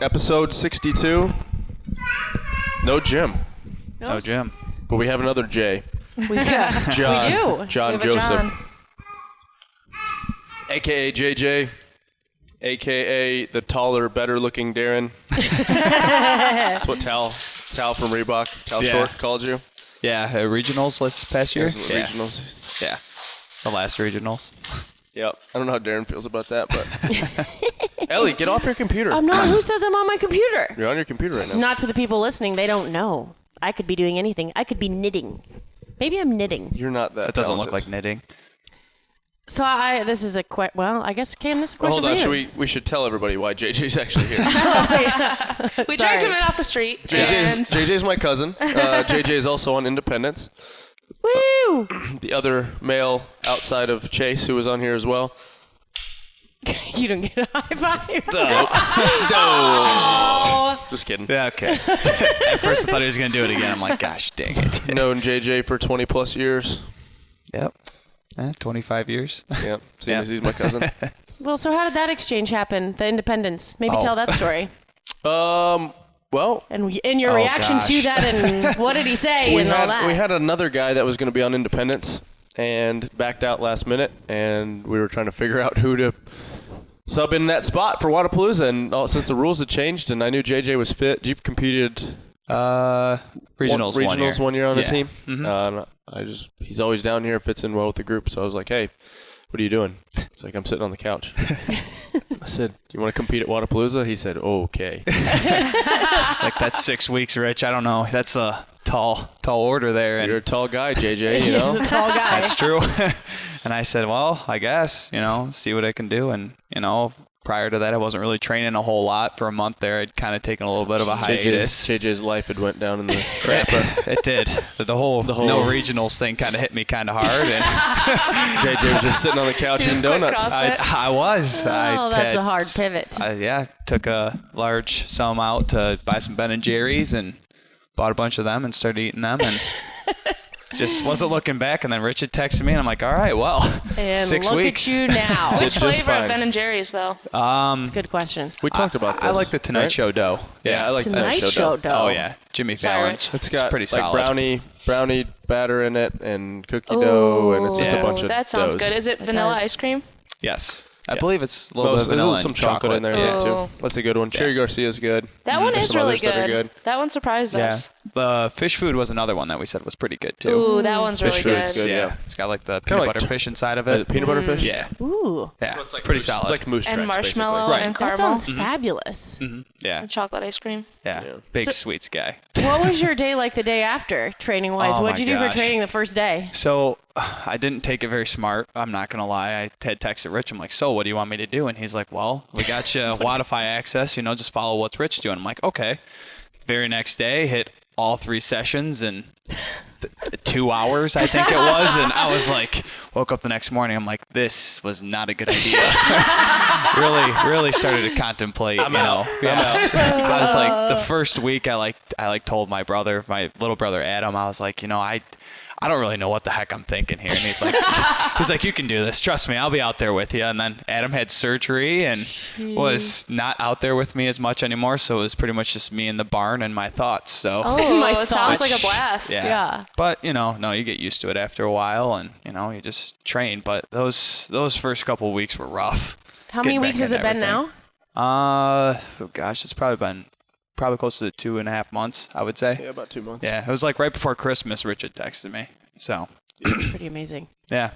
Episode 62. No Jim. No Jim. But we have another J. We do. John Joseph. A.K.A. JJ. A.K.A. the taller, better-looking Darren. That's what Tal from Reebok, Tal Short, called you. Yeah, regionals last past year. Regionals. Yeah, the last regionals. Yep. I don't know how Darren feels about that, but... Elly, get off your computer. I'm not. Who says I'm on my computer? You're on your computer right now. Not to the people listening. They don't know. I could be doing anything. I could be knitting. Maybe I'm knitting. You're not that That doesn't talented. look like knitting. So this is a well, I guess this question hold on, for you. we should tell everybody why JJ's actually here. We dragged him in off the street. JJ's my cousin. JJ is also on Independence. Woo! The other male outside of Chase, who was on here as well. You don't get a high five. No. Just kidding. Yeah, okay. At first I thought he was going to do it again. I'm like, gosh, dang it. Known JJ for 20 plus years. Yep. 25 years. Yep. He's my cousin. Well, so how did that exchange happen? The Independence. Maybe tell that story. Well, and your reaction to that, and what did he say, all that. We had another guy that was going to be on Independence and backed out last minute, and we were trying to figure out who to sub in that spot for Wodapalooza. And since the rules had changed, and I knew JJ was fit, you've competed regionals one year on the yeah. team. Mm-hmm. He's always down here, fits in well with the group. So I was like, hey, what are you doing? He's like, I'm sitting on the couch. I said, do you want to compete at Wodapalooza? He said, okay. It's like, that's 6 weeks, Rich. I don't know. That's a tall order there. And you're a tall guy, JJ, you know? He's a tall guy. That's true. And I said, well, I guess, see what I can do. And, prior to that, I wasn't really training a whole lot for a month there. I'd kind of taken a little bit of a hiatus. JJ's life had went down in the crapper. It did. The whole no regionals thing kind of hit me kind of hard. And JJ was just sitting on the couch eating donuts. I was. Oh, that's a hard pivot. Took a large sum out to buy some Ben & Jerry's and bought a bunch of them and started eating them. And just wasn't looking back, and then Richard texted me, and I'm like, all right, well, and 6 look weeks. At you now. Which flavor of Ben & Jerry's, though? That's a good question. We talked about this. I like the Tonight Show dough. Yeah, I like the Tonight Show dough. Oh, yeah. Jimmy Fallon's. It's got pretty like solid. brownie batter in it and cookie dough, and it's just a bunch of that sounds doughs. good. Is it vanilla ice cream? Yes. I believe it's a little bit of vanilla There's some chocolate in there too. That's a good one. Cherry Garcia's good. That one There's is some really others that are good. That one surprised us. The fish food was another one that we said was pretty good too. Ooh, that one's really good. Fish food's good, yeah. It's got like the peanut butter fish inside of it. Peanut butter fish? Yeah. Ooh. Yeah. So it's like pretty moose, solid. It's like moose And tracks, marshmallow basically. and That caramel. sounds fabulous. Mm-hmm. Yeah. And chocolate ice cream. Yeah. Big sweets guy. What was your day like the day after, training-wise? Oh, What'd you do my for gosh. training the first day? So I didn't take it very smart. I'm not going to lie. I had texted Rich. I'm like, so what do you want me to do? And he's like, well, we got you Wodify access. Just follow what's Rich doing. I'm like, okay. Very next day, hit all 3 sessions in 2 hours, I think it was. And I was like, woke up the next morning. I'm like, this was not a good idea. really started to contemplate, I'm out. I was like, the first week I told my little brother Adam, I was like, I don't really know what the heck I'm thinking here. And he's like, you can do this. Trust me, I'll be out there with you. And then Adam had surgery and was not out there with me as much anymore. So it was pretty much just me in the barn and my thoughts. So It sounds like a blast. yeah. But no, you get used to it after a while, and you just train. But those first couple of weeks were rough. How many weeks has it been now? It's probably close to 2.5 months, I would say. Yeah, about 2 months. Yeah, it was like right before Christmas, Richard texted me. So It's pretty amazing. yeah.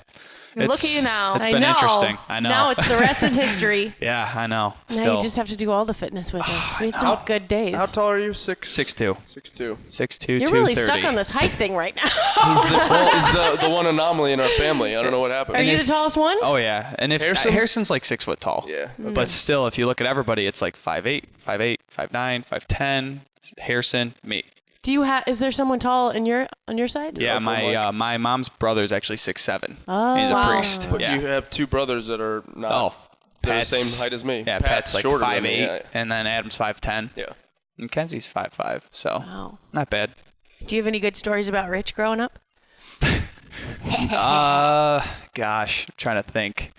Look at you now. It's been interesting. I know. Now the rest is history. Yeah, I know. Now you just have to do all the fitness with us. We had some good days. How tall are you? 6'2". 6'2". 6'2", You're really 230. stuck on this height thing right now. He's the one anomaly in our family. I don't know what happened. Are you the tallest one? Oh yeah, and if Harrison's like 6 foot tall. Yeah. But still, if you look at everybody, it's like 5'8", 5'9", 5'10". Harrison, me. Do you have? Is there someone tall on your side? Yeah, my mom's brother is actually 6'7". Oh, he's a wow. priest. But Yeah. you have 2 brothers that are not they're the Pat's same height as me. Yeah, Pat's like shorter than 5'8", me, yeah. and then Adam's 5'10". Yeah. And Kenzie's 5'5", so Wow. not bad. Do you have any good stories about Rich growing up? Gosh, I'm trying to think.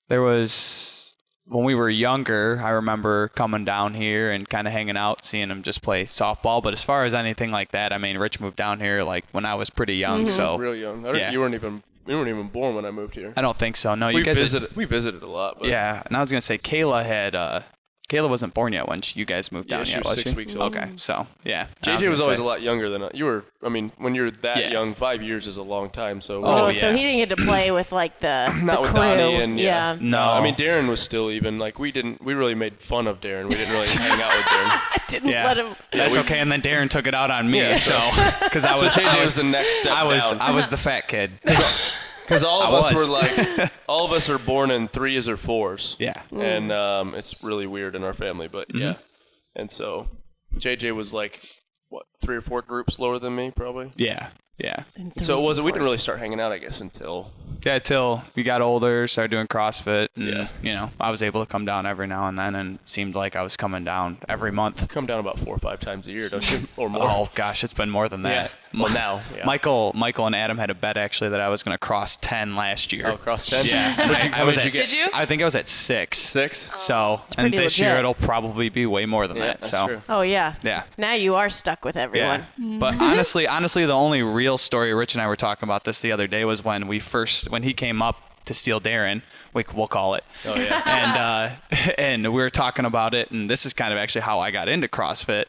There was when we were younger, I remember coming down here and kind of hanging out, seeing him just play softball. But as far as anything like that, I mean, Rich moved down here like when I was pretty young. So real young. Yeah. You weren't even born when I moved here. I don't think so. No, We you guys. visited a lot. But Yeah, and I was gonna say Kayla wasn't born yet when you guys moved down she yet, was was 6 she? weeks old. Okay, so yeah. JJ was always a lot younger than you were. I mean, when you're that Yeah. young, 5 years is a long time. So Oh, So yeah. he didn't get to play with like the not with crew. Donnie and yeah. No, I mean Darren was still even like we really made fun of Darren. We didn't really hang out with Darren. I didn't Yeah, let him. that's okay. And then Darren took it out on me, Yeah, so because I So was JJ was the next step down. I was the fat kid. Because all of I us was. were like, all of us are born in 3s or 4s. Yeah. And it's really weird in our family, but yeah. And so JJ was like, what, 3 or 4 groups lower than me, probably? Yeah. So we didn't really start hanging out, I guess, until. Yeah, till we got older, started doing CrossFit, and Yeah. you know, I was able to come down every now and then, and it seemed like I was coming down every month. Come down about 4 or 5 times a year, don't you? Or more. Oh gosh, it's been more than that. Yeah. Well, now. Yeah. Michael and Adam had a bet actually that I was going to cross 10 last year. Oh, cross 10? Yeah. How much did you get? Did you? I think I was at 6. 6? So, and pretty this year legit. it'll probably be way more than Yeah, that. that's So, true. Oh yeah. yeah. Now you are stuck with everyone. Yeah. But honestly, the only real story, Rich and I were talking about this the other day, was when he came up to steal Darren, we'll call it. Oh, yeah. And we were talking about it, and this is kind of actually how I got into CrossFit.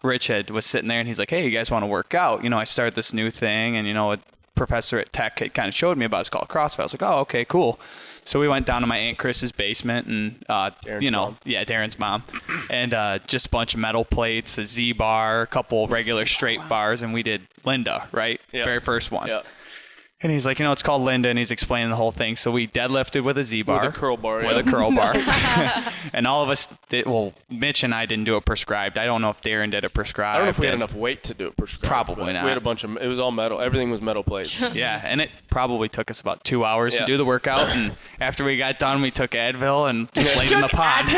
Rich was sitting there, and he's like, "Hey, you guys want to work out? You know, I started this new thing, and you know, a professor at Tech had kind of showed me about it. It's called CrossFit." I was like, "Oh, okay, cool." So we went down to my Aunt Chris's basement, and Darren's mom, and just a bunch of metal plates, a Z bar, a couple regular straight bars, and we did Linda, right? Yeah. Very first one. Yeah. And he's like, it's called Linda, and he's explaining the whole thing. So we deadlifted with a Z bar. With a curl bar, With a curl bar. And all of us did, Mitch and I didn't do it prescribed. I don't know if Darren did it prescribed. I don't know if we had enough weight to do it prescribed. Probably but not. We had a bunch of, it was all metal. Everything was metal plates. Yeah, and it probably took us about 2 hours to Yeah. do the workout. And after we got done, we took Advil and just laid in the pond.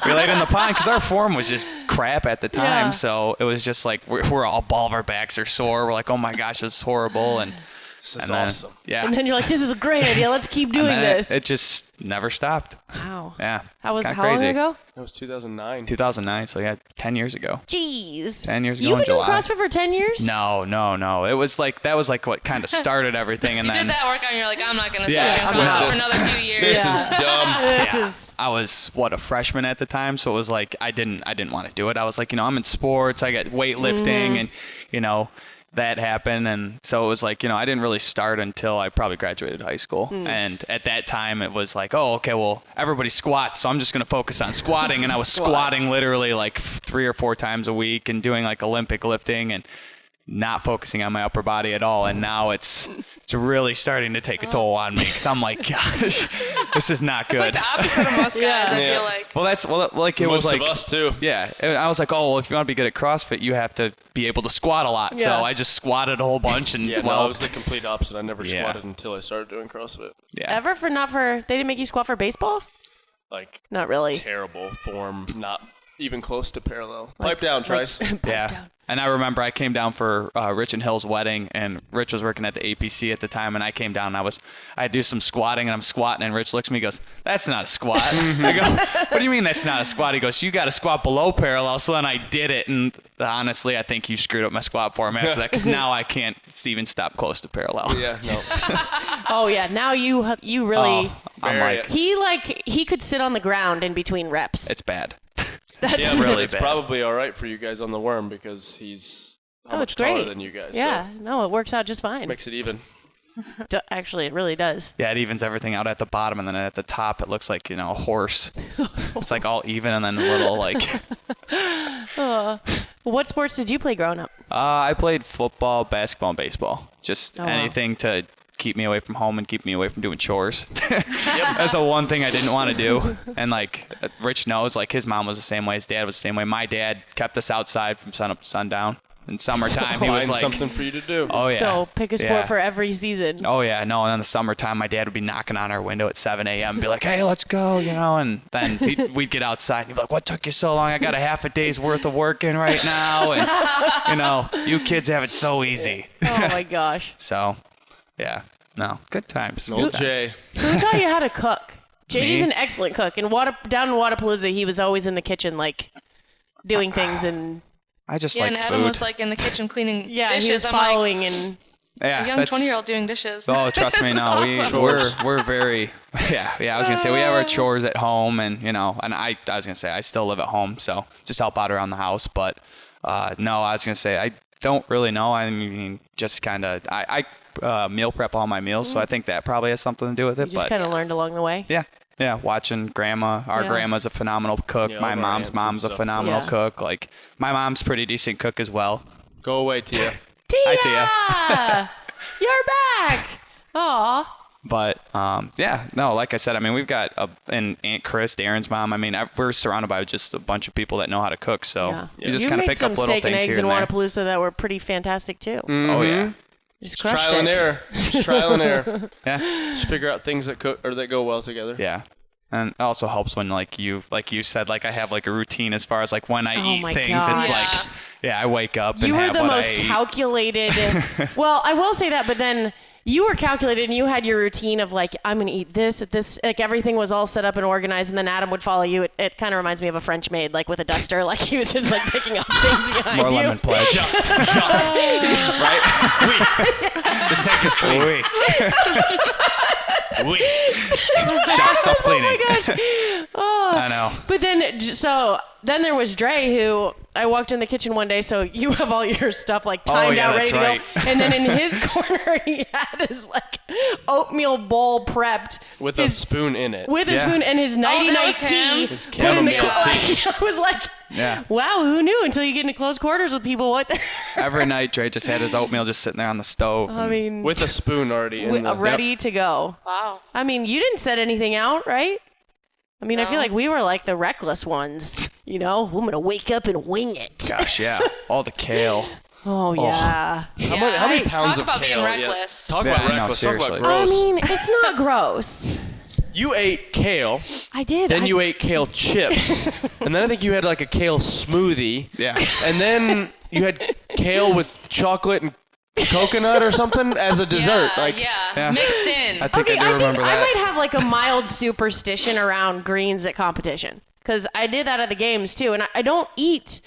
We laid in the pond because our form was just crap at the time. Yeah. So it was just like we're all of our backs are sore. We're like, oh my gosh, this is horrible. And This is then, awesome. Yeah. And then you're like, this is a great idea. Let's keep And doing then this. It just never stopped. Wow. Yeah. How Kinda long crazy. ago? That was 2009. 2009, so yeah, 10 years ago. Jeez. 10 years ago You've in been doing July. CrossFit for 10 years? No. It was like, that was like what kind of started everything. And You then did that workout and you're like, I'm not going to Yeah, start I'm doing not. CrossFit for another few years. This is dumb. This Yeah. is. I was a freshman at the time, so it was like I didn't want to do it. I was like, I'm in sports, I got weightlifting, and that happened, and so it was like, I didn't really start until I probably graduated high school. And at that time, it was like, oh, okay, well, everybody squats, so I'm just going to focus on squatting. And I was squatting literally like 3 or 4 times a week and doing like Olympic lifting and not focusing on my upper body at all. And now it's really starting to take a toll on me because I'm like, gosh, this is not good. It's like the opposite of most guys, I feel like. Well, it was Most like of us, too. Yeah, and I was like, oh, well, if you want to be good at CrossFit, you have to be able to squat a lot. So Yeah. I just squatted a whole bunch, and Yeah, no, well, it was the complete opposite. I never Yeah. squatted until I started doing CrossFit. yeah, Ever they didn't make you squat for baseball? Like, Not really. terrible form, not even close to parallel. Pipe down, Trice. yeah. And I remember I came down for Rich and Hill's wedding, and Rich was working at the APC at the time, and I came down, and I do some squatting, and I'm squatting, and Rich looks at me and goes, that's not a squat. I go, what do you mean that's not a squat? He goes, you got to squat below parallel. So then I did it, and honestly, I think you screwed up my squat form after that, because now I can't even stop close to parallel. Yeah, no. Oh yeah. Now you really. I'm Bury like, it. He could sit on the ground in between reps. it's bad. That's Yeah, really it's bad. probably all right for you guys on the worm because he's how much it's great. taller than you guys. Yeah. So No, it works out just fine. makes it even. Actually, it really does. Yeah, it evens everything out at the bottom, and then at the top, it looks like, a horse. It's like all even, and then a little like. What sports did you play growing up? I played football, basketball, and baseball. Just Oh, wow. anything to keep me away from home and keep me away from doing chores. That's the one thing I didn't want to do. And like Rich knows, like his mom was the same way, his dad was the same way. My dad kept us outside from sun up to sundown. In summertime, he was Find like, something for you to do. oh yeah. So pick a sport Yeah. for every season. Oh yeah, no. And in the summertime, my dad would be knocking on our window at 7 a.m. and be like, "Hey, let's go," and then we'd get outside and he'd be like, "What took you so long? I got a half a day's worth of work in right now, and you kids have it so easy." Oh my gosh. So, yeah, no, good times. Old Jay. Who taught you how to cook? JJ's an excellent cook. And down in Wadapalooza, he was always in the kitchen, like, doing things. And I just Yeah, like and food. Adam was like in the kitchen cleaning yeah, dishes. he was I'm like, following and... yeah, a young that's- 20-year-old doing dishes. Oh, trust me, This is no, awesome. we're very I was gonna say we have our chores at home, and and I was gonna say I still live at home, so just help out around the house. But no, I was gonna say I don't really know. I mean, just kind of I meal prep all my meals, so I think that probably has something to do with it. You just but kind of learned along the way. yeah, watching grandma. Our Yeah. grandma's a phenomenal cook. Yeah, My all of our mom's aunts and mom's a stuff. phenomenal Yeah. cook. Like my mom's pretty decent cook as well. Go away, Tia. Tia! Tia. You're back! Aw. But yeah, no, like I said, I mean, we've got an Aunt Chris, Darren's mom. I mean, we're surrounded by just a bunch of people that know how to cook. So Yeah. you just You kind of made pick some up little steak and things eggs here in and there. Wadapalooza that were pretty fantastic, too. Oh yeah, Just crushed Trial and it. error. Just trial and error. yeah, Just figure out things that cook or that go well together. yeah. And it also helps when like you said, like I have like a routine as far as like when I Oh eat my things. It's gosh. like I wake up and You were have the what most I eat. calculated. Well, I will say that, but then you were calculated and you had your routine of like, I'm going to eat this at this. Like everything was all set up and organized, and then Adam would follow you. It kind of reminds me of a French maid, like with a duster. Like he was just like picking up things behind More you. lemon pledge. Right? The tech is clean. Shop, stop cleaning. Oh my gosh. I know. But then there was Dre, who I walked in the kitchen one day, so you have all your stuff like timed yeah, out, ready that's to right. go. And then in his corner, he had his like oatmeal bowl prepped With a spoon in it. with a Yeah. spoon and his nighty that night was tea. him? His put in the chamomile tea. I was like, Yeah. wow, who knew? Until you get into close quarters with people, what? Every night, Dre just had his oatmeal just sitting there on the stove. I mean, With a spoon already in the... ready to go. Wow. I mean, you didn't set anything out, right? I mean, I feel No. like we were like the reckless ones. You know, I'm gonna wake up and wing it. Gosh, yeah. All the kale. Oh yeah. How many pounds Talk of about being kale? reckless. Talk Yeah, about I know, reckless. Talk about seriously. I gross. mean, it's not gross. You ate kale, I did. then you ate kale chips, and then I think you had like a kale smoothie. Yeah. And then you had kale with chocolate and coconut or something as a dessert. Yeah. Mixed in. I think Okay, I do remember I that. might have like a mild superstition around greens at competition because I did that at the games too, and I don't eat.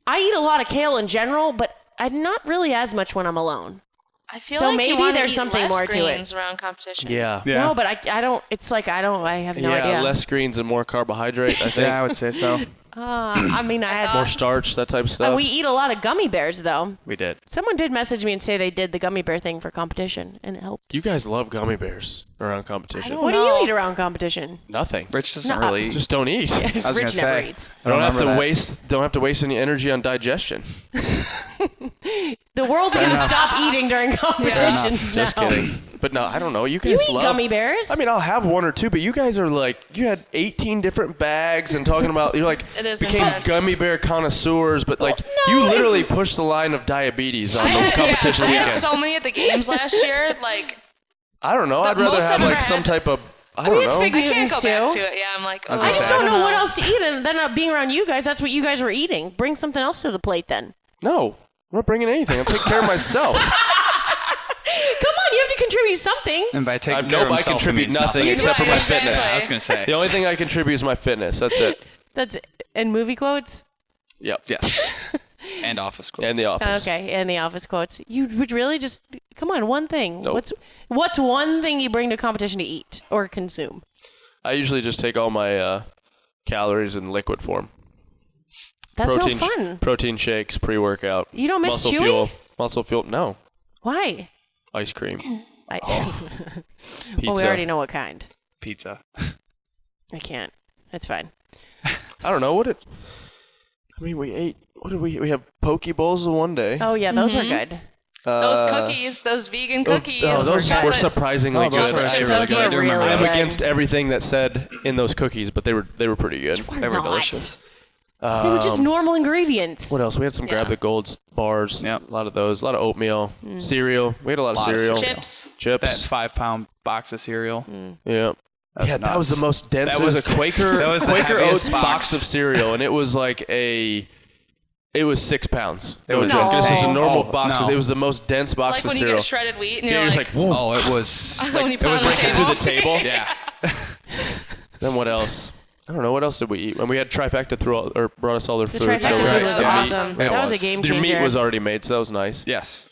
I eat a lot of kale in general, but I'm not really as much when I'm alone. I feel So like maybe you wanna there's eat something less more to it. greens around competition. Yeah. Yeah. No, but I don't. It's like I have no yeah, idea. less greens and more carbohydrate, I think. Yeah, I would say so. I mean, I had More starch, that type of stuff. We eat a lot of gummy bears though. We did. Someone did message me and say they did the gummy bear thing for competition and it helped. You guys love gummy bears around competition. What do you eat around compmpetition? Nothing. Rich doesn't No. really. Just don't eat. I was Rich gonna never say. eats. I don't Don't have to remember that. waste. Don't have to waste any energy on digestion. The world's gonna stop eating during competitions now. Just kidding. But no, I don't know. You You guys eat love gummy bears? I mean, I'll have one or two, but you guys are like, you had 18 different bags and talking about, you're like, It is became intense. gummy bear connoisseurs, but like, no, you literally pushed the line of diabetes on the competition I had weekend. so many at the games last year. Like, I don't know. I'd the rather most have I've like ever some had- type of, I We don't had know. fig I can't Newtons, go back too. to it. Yeah, I'm like, was I gonna just say. don't know what else to eat, and then being around you guys, that's what you guys were eating. Bring something else to the plate then. No, I'm not bringing anything. I'm taking care of myself. Come on, you have to contribute something. And by taking care Nope, of I himself, contribute it means nothing nothing. except for my Exactly. fitness. I was gonna say. The only thing I contribute is my fitness. That's it. That's and movie quotes. Yep. Yes. And office quotes. And the office. Okay, and the office quotes. You would really just come on one thing. Nope. What's one thing you bring to competition to eat or consume? I usually just take all my calories in liquid form. That's protein, no fun. Protein shakes, pre-workout. You don't miss muscle chewing? fuel. Muscle fuel. No. Why? Ice cream. Pizza. Pizza. Well, we already know what kind. Pizza. I can't. That's fine. I don't know what it. I mean, we ate. What did we? We have poke bowls one day. Oh yeah, those are good. those cookies, those vegan cookies. those were chocolate- surprisingly Oh, those good. were Actually, actually really Those good. were I do remember really I'm those. good. against everything that said in those cookies, but they were pretty good. They were not. delicious. They were just normal ingredients. What else? We had some Grab the Golds bars. Yep. A lot of those. A lot of oatmeal, cereal. We had a lot of Lot of cereal. cereal. Chips. Chips. That 5-pound box of cereal. Yeah. That's Yeah, that was nuts. the most dense. That It was was- a Quaker that was the Quaker heaviest Oats box. box of cereal, and it was like it was 6 pounds. It was like, this is a insane. normal Oh, box. no. It was the most dense box Like of when you cereal. get shredded wheat and Yeah, you're you're like, just like, whoa. Oh, it was. when you it put was it on like the Through the table. Yeah. Then what else? I don't know. What else did we eat? When we had Trifecta brought us all their The food. trifecta so food was their awesome. It That was a was. game Meat, their changer. meat was already made, so that was nice. Yes.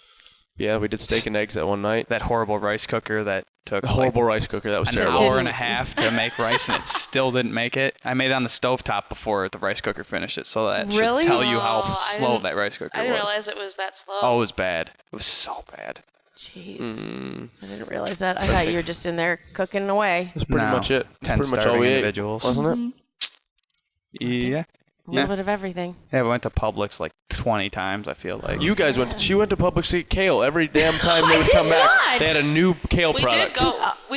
Yeah, we did steak and eggs that one night. That horrible rice cooker that took A horrible rice cooker. That was an terrible. hour and a half to make rice, and it still didn't make it. I made it on the stovetop before the rice cooker finished it, so that Really? should tell you how Oh, I slow didn't- that rice cooker I didn't was. realize it was that slow. Oh, it was bad. It was so bad. Jeez. I didn't realize that. I thought you were just in there cooking away. That's pretty No. much it. That's 10 pretty much all starving we ate, individuals. wasn't it? Yeah. A little bit of everything. Yeah, we went to Publix like 20 times, I feel like. You guys she went to Publix to eat kale every damn time they would did come back. not. They had a new kale we product.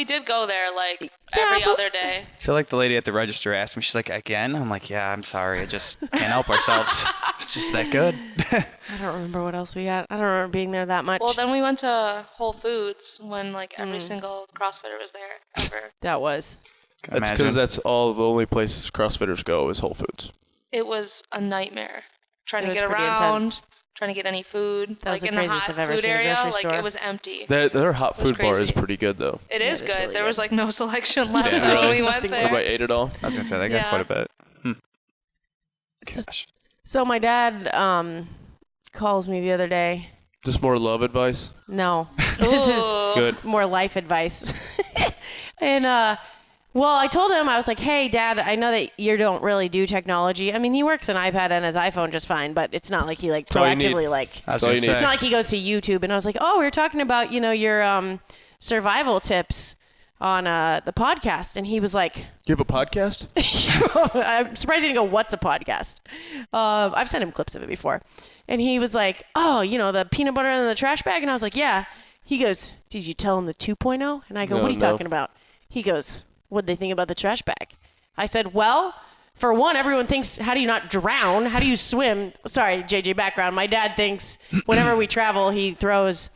did go there like Yeah, every but- other day. I feel like the lady at the register asked me, she's like, again? I'm like, yeah, I'm sorry. I just can't help ourselves. It's just that good. I don't remember what else we got. I don't remember being there that much. Well, then we went to Whole Foods when like every single CrossFitter was there ever. That was. That's because that's all the only places CrossFitters go is Whole Foods. It was a nightmare trying It to was get pretty around, intense. trying to get any food. That was like the in the craziest hot I've ever food seen a area, grocery like store. it was empty. Their hot It was food bar is crazy. pretty good though. It is is good. really There was good. like no selection left Yeah, when really. we went Nothing there. Everybody ate it all. I was going to say, they got Yeah. quite a bit. Gosh. So my dad calls me the other day. Just more love advice. No. This is Ooh. Good. more life advice. And well, I told him, I was like, hey, Dad, I know that you don't really do technology. I mean, he works an iPad and his iPhone just fine, but it's not like he like all you need. proactively like. I was all gonna you need. say, It's not like he goes to YouTube. And I was like, oh, we were talking about, your survival tips on the podcast. And he was like, You have a podcast? I'm surprised he didn't go, what's a podcast? I've sent him clips of it before. And he was like, oh, the peanut butter in the trash bag? And I was like, yeah. He goes, did you tell him the 2.0? And I go, No, what are you no. talking about? He goes, what'd they think about the trash bag? I said, well, for one, everyone thinks, how do you not drown? How do you swim? Sorry, JJ background. My dad thinks whenever we travel, he throws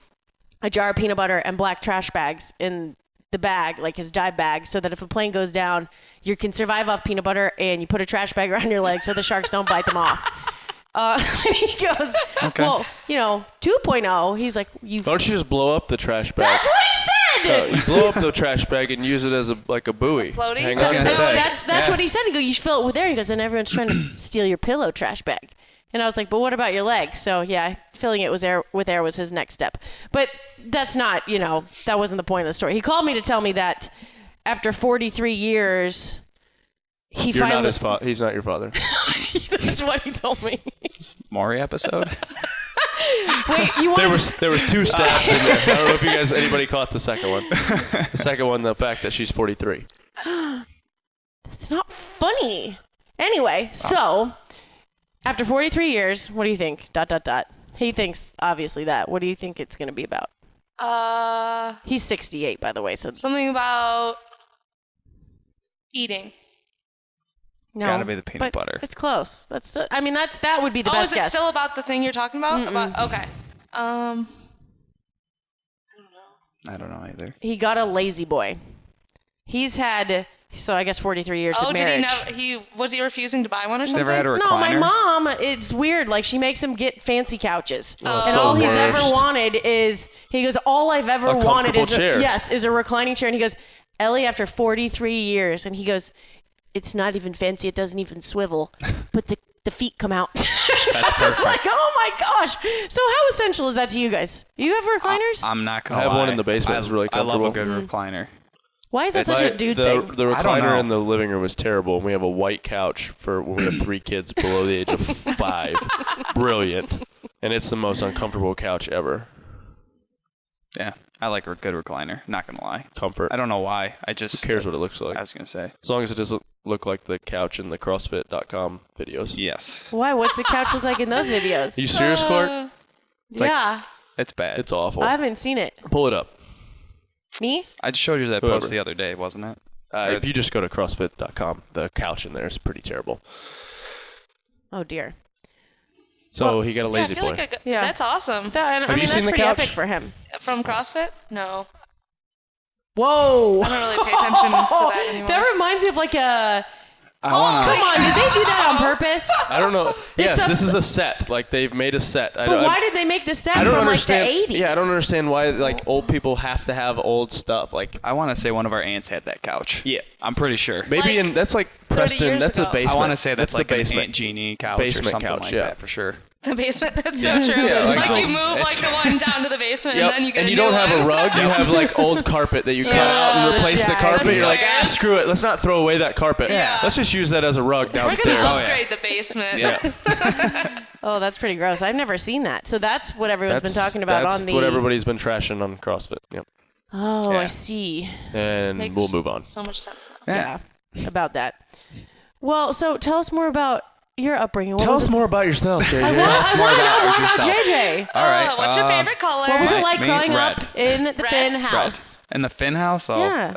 a jar of peanut butter and black trash bags in the bag, like his dive bag, so that if a plane goes down, you can survive off peanut butter, and you put a trash bag around your leg so the sharks don't bite them off. And he goes, well, 2.0, he's like, Why don't you just blow up the trash bag? that's what he said! You blow up the trash bag and use it as a buoy. Floaty? Hang I was on. gonna No, say. that's Yeah. what he said. He goes, you fill it with air. He goes, then everyone's trying to steal your pillow trash bag. And I was like, but what about your legs? So yeah, filling it with air was his next step. But that's not, that wasn't the point of the story. He called me to tell me that after 43 years, he You're not finally. his father. He's not your father. That's what he told me. Maury episode? Wait, you There want was two stabs in there. I don't know if anybody caught the second one. The second one, the fact that she's 43. It's not funny. Anyway, so after 43 years, what do you think? ... He thinks obviously that. What do you think it's going to be about? He's 68, by the way. So Something about eating. no, Gotta be the peanut but butter. It's close. That would be the Oh, best is it guess. still about the thing you're talking about? Okay. I don't know either. He got a lazy boy. He's had, so I guess 43 years Oh, of did marriage. was he refusing to buy one or He's something? never had a recliner? No, my mom, it's weird. Like, she makes him get fancy couches. Oh, and so all he's worst. ever wanted is, he goes, all I've ever A wanted is, comfortable chair. is a reclining chair. And he goes, Elly, after 43 years, and he goes, it's not even fancy. It doesn't even swivel, but the feet come out. That's perfect. Like, oh my gosh. So how essential is that to you guys? You have recliners? I'm not I gonna have lie. one in the basement. It's really I love a comfortable. good recliner. Why is that it's- such a dude the thing? the I don't know. recliner in the living room is terrible. And we have a white couch for when we have 3 kids below the age of 5. Brilliant. And it's the most uncomfortable couch ever. Yeah, I like a good recliner. Not gonna lie. Comfort. I don't know why. I just Who cares what it looks like? I was gonna say As long as it doesn't look like the couch in the CrossFit.com videos. yes. Why? What's the couch look like in those videos? Are you serious, Clark? like- yeah. It's bad. It's awful. I haven't seen it. Pull it up. Me? I just showed you that Whoever. post the other day, wasn't it? If you just go to CrossFit.com, the couch in there is pretty terrible. Oh, dear. So he got a Yeah, I lazy feel boy. like Yeah. that's awesome. I mean, you seen that's the pretty couch? epic for him. From CrossFit? No. Whoa. I don't really pay attention to that anymore. That reminds me of like a I want Come on, did they do that on purpose? I don't know. Yes, a- this is a set. Like they've made a set. But why did they make the set I don't from understand. like the 80s? Yeah, I don't understand why like old people have to have old stuff. Like I want to say one of our aunts had that couch. Yeah. I'm pretty sure. maybe Like, in that's like 30 Preston. years That's a ago. basement. I want to say that's like the an basement. Aunt Jeannie couch Basement or something couch, like yeah. that for sure. The basement. That's so true. Yeah, like like you move like the one down to the basement, Yep. and then you get and a you new don't have one. a rug. You have like old carpet that you cut out and the replace the shag. carpet. The You're like, squares. screw it. Let's not throw away that carpet. Yeah. Let's just use that as a rug We're gonna downstairs. upgrade the basement. Yeah. Oh, that's pretty gross. I've never seen that. So that's what everyone's been talking about that's on the. what everybody's been trashing on CrossFit. Yep. Oh, Yeah. I see. And Makes we'll move on. so much sense now. Yeah, about that. Well, so tell us more about your upbringing. What Tell was us it? more about yourself, JJ. I Tell us more about want to know yourself. more about JJ. All right. What's your favorite color? What was it Right, like me, growing red. up in the Finn house? In the Finn house? Oh, Yeah.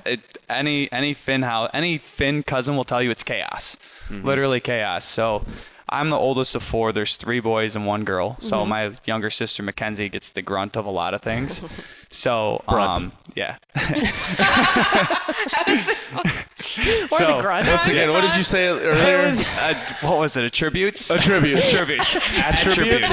Any Finn house, any Finn cousin will tell you it's chaos. Literally chaos. So I'm the oldest of 4. There's 3 boys and 1 girl. So my younger sister Mackenzie gets the grunt of a lot of things. So yeah. Or the grunt? Once again, what did you say earlier? What was it? Attributes? Attributes. Attributes. Attributes.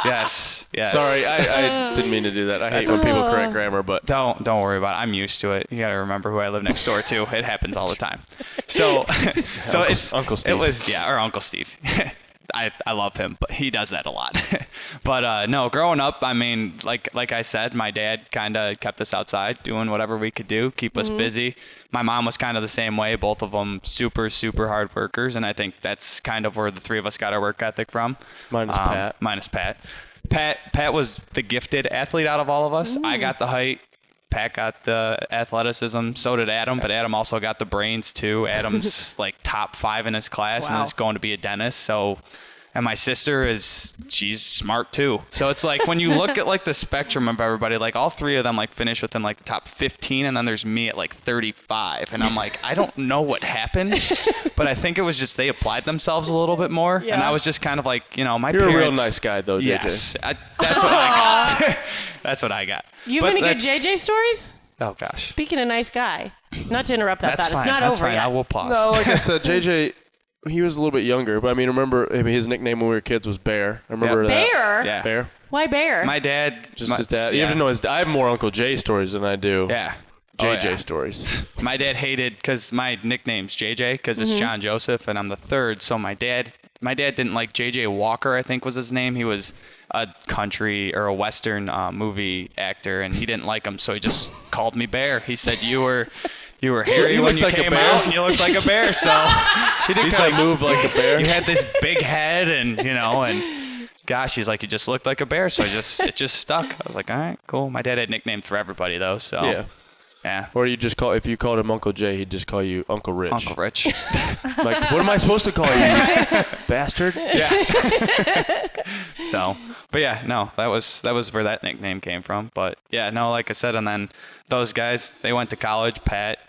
Yes. Yes. Sorry, I didn't mean to do that. I hate when people correct grammar, but Don't worry about it. I'm used to it. You got to remember who I live next door to. It happens all the time. So it's Uncle Steve. It was or Uncle Steve. I love him, but he does that a lot. But no, growing up, I mean, like I said, my dad kind of kept us outside doing whatever we could do, keep us busy. My mom was kind of the same way. Both of them super, super hard workers, and I think that's kind of where the 3 of us got our work ethic from. Minus Pat. Minus Pat. Pat was the gifted athlete out of all of us. I got the height. Pat got the athleticism. So did Adam, but Adam also got the brains too. Adam's like top 5 in his class and is going to be a dentist. So, and my sister she's smart too. So it's like when you look at like the spectrum of everybody, like all 3 of them like finish within like the top 15, and then there's me at like 35, and I'm like, I don't know what happened, but I think it was just they applied themselves a little bit more, and I was just kind of like, my you're parents. a real nice guy, though, JJ. Yes, that's what I got. That's what I got. You But have any good that's- JJ stories? Oh gosh. Speaking of nice guy, not to interrupt that That's thought. fine. It's not That's over fine. yet. I will pause. No, like I said, JJ, he was a little bit younger, but I mean, his nickname when we were kids was Bear. I remember that. Bear? Yeah. Bear. Why Bear? My dad. Just his dad. Yeah. You have to know I have more Uncle Jay stories than I do Yeah. JJ stories. My dad hated because my nickname's JJ because it's John Joseph and I'm the 3rd. So my dad didn't like JJ Walker, I think was his name. He was a country or a Western movie actor, and he didn't like him, so he just called me Bear. He said you were hairy You when looked you like a came bear. out, and you looked like a bear. So He did kind of move like a bear. you had this big head, and and gosh, he's like, you just looked like a bear. So it just stuck. I was like, all right, cool. My dad had nicknames for everybody though, so Yeah. yeah. Or if you called him Uncle Jay, he'd just call you Uncle Rich. Uncle Rich. Like, what am I supposed to call you, bastard? So, but yeah, no, that was where that nickname came from. But yeah, no, like I said, and then those guys, they went to college. Pat,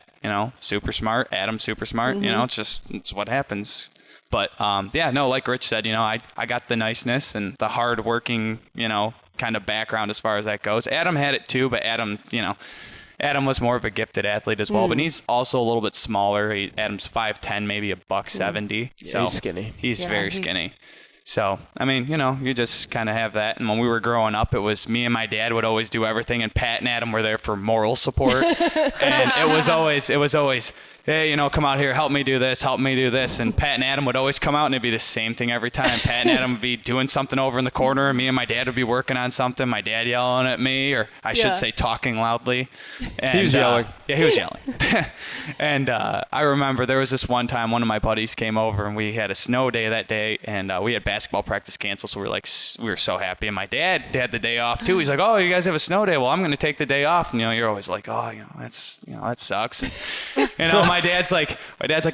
super smart. Adam, super smart. It's what happens. But yeah, no, like Rich said, I got the niceness and the hard working, kind of background as far as that goes. Adam had it too, but Adam was more of a gifted athlete as well, but he's also a little bit smaller. Adam's 5'10", maybe $170. So he's skinny. He's Yeah, very he's- skinny. So, I mean, you just kind of have that. And when we were growing up, it was me and my dad would always do everything, and Pat and Adam were there for moral support. And it was always, hey, come out here, help me do this. And Pat and Adam would always come out, and it'd be the same thing every time. Pat and Adam would be doing something over in the corner, and me and my dad would be working on something. My dad yelling at me, or I should say talking loudly. And, He was yelling. Yeah, he was yelling. And I remember there was this one time one of my buddies came over, and we had a snow day that day, and we had basketball practice canceled, so we were so happy. And my dad had the day off too. He's like, "Oh, you guys have a snow day? Well, I'm going to take the day off." And you're always like, "Oh, that sucks." And, my dad's like,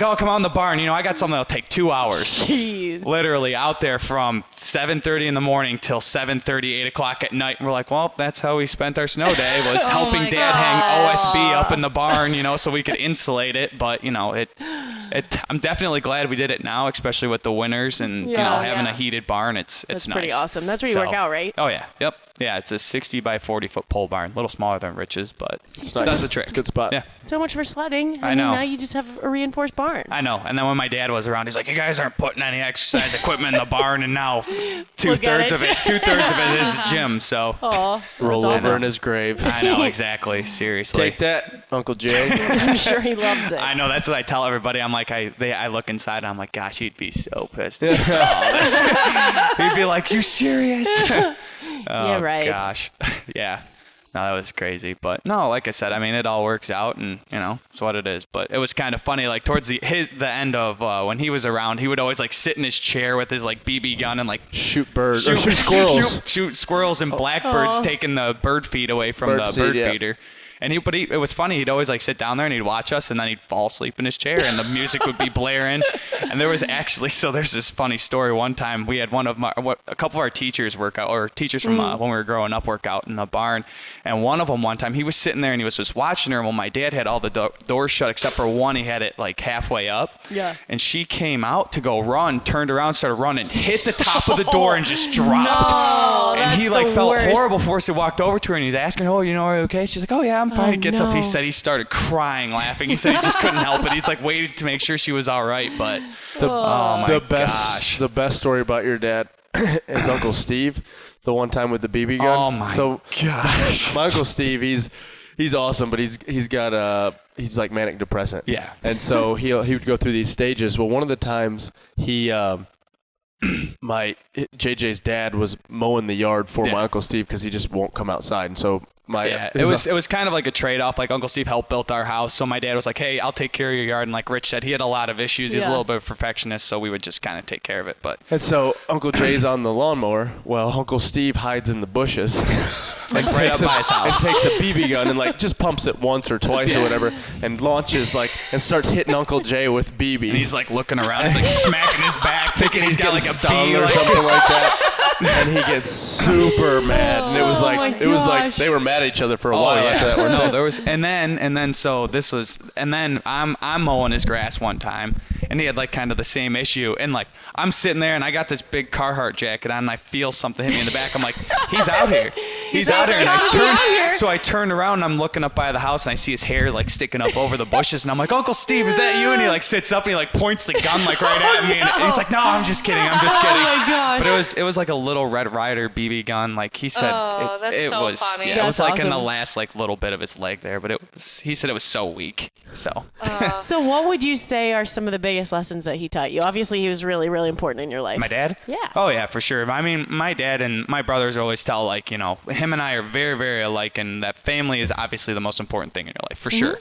"Oh, come out in the barn. I got something that'll take 2 hours." Jeez. Literally out there from 7:30 in the morning till 7:30, 8 o'clock at night. And we're like, well, that's how we spent our snow day, was helping my Dad gosh. hang OSB up in the barn, so we could insulate it. But, I'm definitely glad we did it now, especially with the winters and, Yeah. having Yeah. a heated barn. It's That's nice. pretty awesome. That's where you work out, right? Oh, yeah. Yep. Yeah, it's a 60 by 40 foot pole barn. A little smaller than Rich's, but it nice. does the trick. It's a good spot. Yeah. So much for sledding. I know. Now you just have a reinforced barn. I know. And then when my dad was around, he's like, "You guys aren't putting any exercise equipment in the barn," and now two-thirds of it is gym. So roll over in his grave. I know, exactly. Seriously. Take that, Uncle Jay. I'm sure he loves it. I know. That's what I tell everybody. I'm like, I look inside and I'm like, gosh, he'd be so pissed. If he saw all this. He'd be like, "You serious?" Yeah, right. Gosh. Yeah. No, that was crazy. But no, like I said, I mean, it all works out, and it's what it is. But it was kind of funny, like towards the end of when he was around, he would always like sit in his chair with his like BB gun and like shoot squirrels. Shoot squirrels and blackbirds, taking the bird feed away from the bird feeder. And it was funny. He'd always like sit down there and he'd watch us, and then he'd fall asleep in his chair, and the music would be blaring. And there's this funny story. One time we had a couple of our teachers work out, or teachers from when we were growing up work out in the barn. And one of them one time, he was sitting there and he was just watching her. Well, my dad had all the doors shut except for one. He had it like halfway up. Yeah. And she came out to go run, turned around, started running, hit the top of the door and just dropped. No, and he that's like felt worst. horrible for us. He walked over to her and he's asking, "Oh, are you okay?" She's like, "Oh yeah, I'm fine." He gets up. He said he started crying, laughing. He said he just couldn't help it. He's like waited to make sure she was all right. But the best story about your dad is Uncle Steve. The one time with the BB gun. Oh my gosh. My Uncle Steve, he's awesome, but he's got he's like manic depressant. Yeah. And so he would go through these stages. Well, one of the times my JJ's dad was mowing the yard for my Uncle Steve because he just won't come outside, and so. It was kind of like a trade-off. Like Uncle Steve helped build our house, so my dad was like, "Hey, I'll take care of your yard." And like Rich said, he had a lot of issues. He's a little bit of a perfectionist, so we would just kind of take care of it. And so Uncle Jay's on the lawnmower. Well, Uncle Steve hides in the bushes and takes by his house. And takes a BB gun and like just pumps it once or twice or whatever, and launches and starts hitting Uncle Jay with BBs. And he's like looking around, he's like smacking his back, thinking he's got like a stung or something like that. And he gets super mad, and it was like they were mad at each other for a while after that one. No, there was, and then I'm mowing his grass one time, and he had like kind of the same issue, and like I'm sitting there, and I got this big Carhartt jacket on, and I feel something hit me in the back. I'm like, he's out here. He's out here. And so I turned around, and I'm looking up by the house, and I see his hair like sticking up over the bushes, and I'm like, "Uncle Steve, is that you?" And he like sits up, and he like points the gun like right at me, and he's like, "No, I'm just kidding. I'm just kidding." Oh my gosh. But it was like a little Red Ryder BB gun, like he said. That's so was funny. Yeah, it was That's like in the awesome. last like little bit of his leg there, but he said it was so weak. So So what would you say are some of the biggest lessons that he taught you? Obviously, he was really, really important in your life. my dad? Yeah. Oh yeah, for sure. I mean, my dad and my brothers always tell like, him and I are very, very alike, and that family is obviously the most important thing in your life, for sure.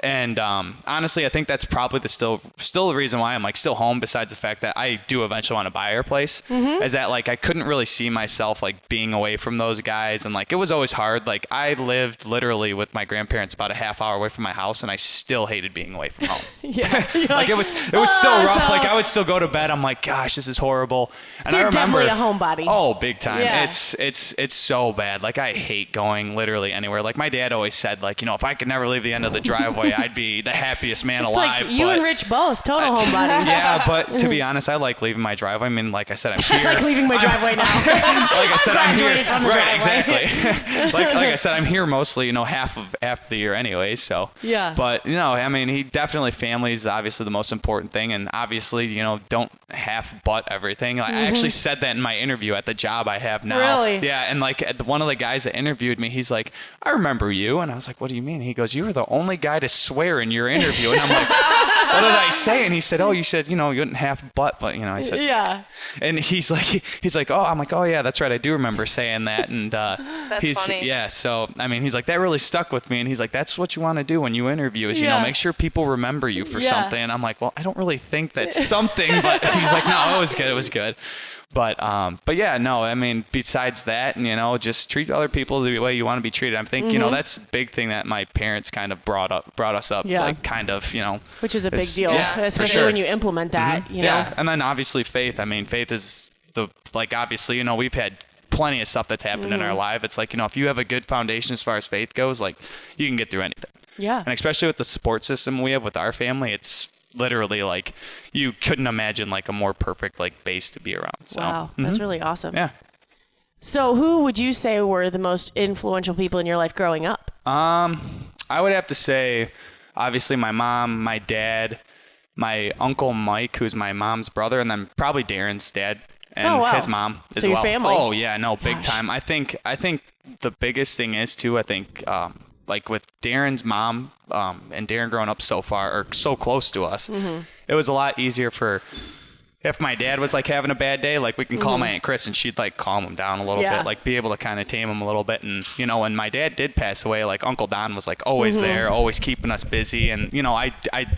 And honestly, I think that's probably still the reason why I'm like still home, besides the fact that I do eventually want to buy our place, is that like I couldn't really see myself like being away from those guys, and like it was always hard. Like I lived literally with my grandparents about a half hour away from my house, and I still hated being away from home. Yeah. Like it was still rough. Like I would still go to bed. I'm like, gosh, this is horrible. And So I you're remember, definitely a homebody. Oh, big time. Yeah. It's so bad. Like I hate going literally anywhere. Like my dad always said, like, if I could never leave the end of the driveway, I'd be the happiest man It's alive. like you and Rich both, total homebodies. Yeah, but to be honest, I like leaving my driveway. I mean, like I said, I'm here. I like leaving my driveway now. Like I said, I'm here. Graduated from the Right, driveway. exactly. like I said, I'm here mostly, half the year anyway. So Yeah. But I mean, family is obviously the most important thing, and obviously, don't half butt everything. Like, I actually said that in my interview at the job I have now. Really? Yeah, and like one of the guys that interviewed me, he's like, "I remember you," and I was like, "What do you mean?" He goes, "You were the only guy to swear in your interview," and I'm like, "What did I say?" And he said, "Oh, you said you didn't half butt, but I said." Yeah. And he's like, "Oh," I'm like, "Oh yeah, that's right. I do remember saying that." And That's funny. Yeah. So I mean, he's like, that really stuck with me. And he's like, that's what you want to do when you interview is Yeah. make sure people remember you for Yeah. something. And I'm like, well, I don't really think that's something. But he's like, no, it was good. It was good. But yeah, no, I mean, besides that, and just treat other people the way you want to be treated. I think that's a big thing that my parents kind of brought us up, Yeah. like kind of, Which is a big deal, yeah, especially for sure. when you implement that. Yeah, and then obviously faith. I mean, faith is obviously, we've had plenty of stuff that's happened in our life. It's like, if you have a good foundation as far as faith goes, like you can get through anything. Yeah. And especially with the support system we have with our family, it's literally like you couldn't imagine like a more perfect like base to be around. So Wow, that's really awesome. yeah. So who would you say were the most influential people in your life growing up? I would have to say, obviously, my mom, my dad, my uncle Mike, who's my mom's brother, and then probably Darren's dad and his mom as so well. Your family. Oh yeah, no, big time. I think the biggest thing is too. I think like with Darren's mom and Darren growing up so far or so close to us, it was a lot easier for. If my dad was like having a bad day, like we can call my Aunt Chris and she'd like calm him down a little bit, like be able to kind of tame him a little bit. And, you know, when my dad did pass away, like Uncle Don was like always there, always keeping us busy. And, you know,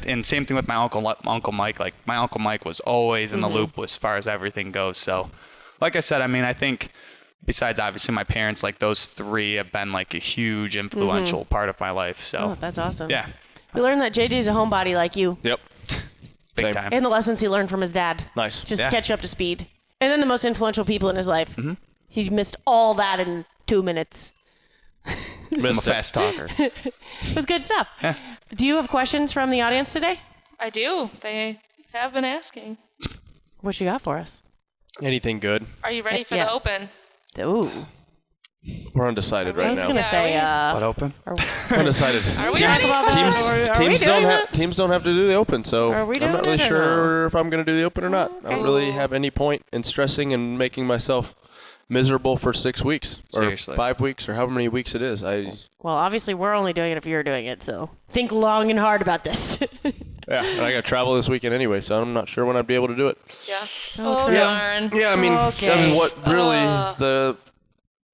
and same thing with my Uncle Mike, like my Uncle Mike was always in the loop as far as everything goes. So like I said, I mean, I think besides obviously my parents, like those three have been like a huge influential part of my life. So that's awesome. Yeah. We learned that JJ's a homebody like you. Yep. Big Same. time. And the lessons he learned from his dad. Nice. Just to catch you up to speed. And then the most influential people in his life. Mm-hmm. He missed all that in 2 minutes. I'm a fast talker. It was good stuff. Do you have questions from the audience today? I do. They have been asking. What you got for us? Anything good? Are you ready for Yeah. the open? Ooh. We're undecided right I was now. going to say, Butt open? Undecided. Are we Talk ready? about that. Teams don't have to do the open, so Are we I'm doing not really it or sure if I'm going to do the open or not. I don't really have any point in stressing and making myself miserable for 6 weeks or Seriously. 5 weeks or however many weeks it is. Well, obviously, we're only doing it if you're doing it, so think long and hard about this. Yeah, and I got to travel this weekend anyway, so I'm not sure when I'd be able to do it. Yeah. Oh, Oh, darn. Yeah, I mean, Okay. what really the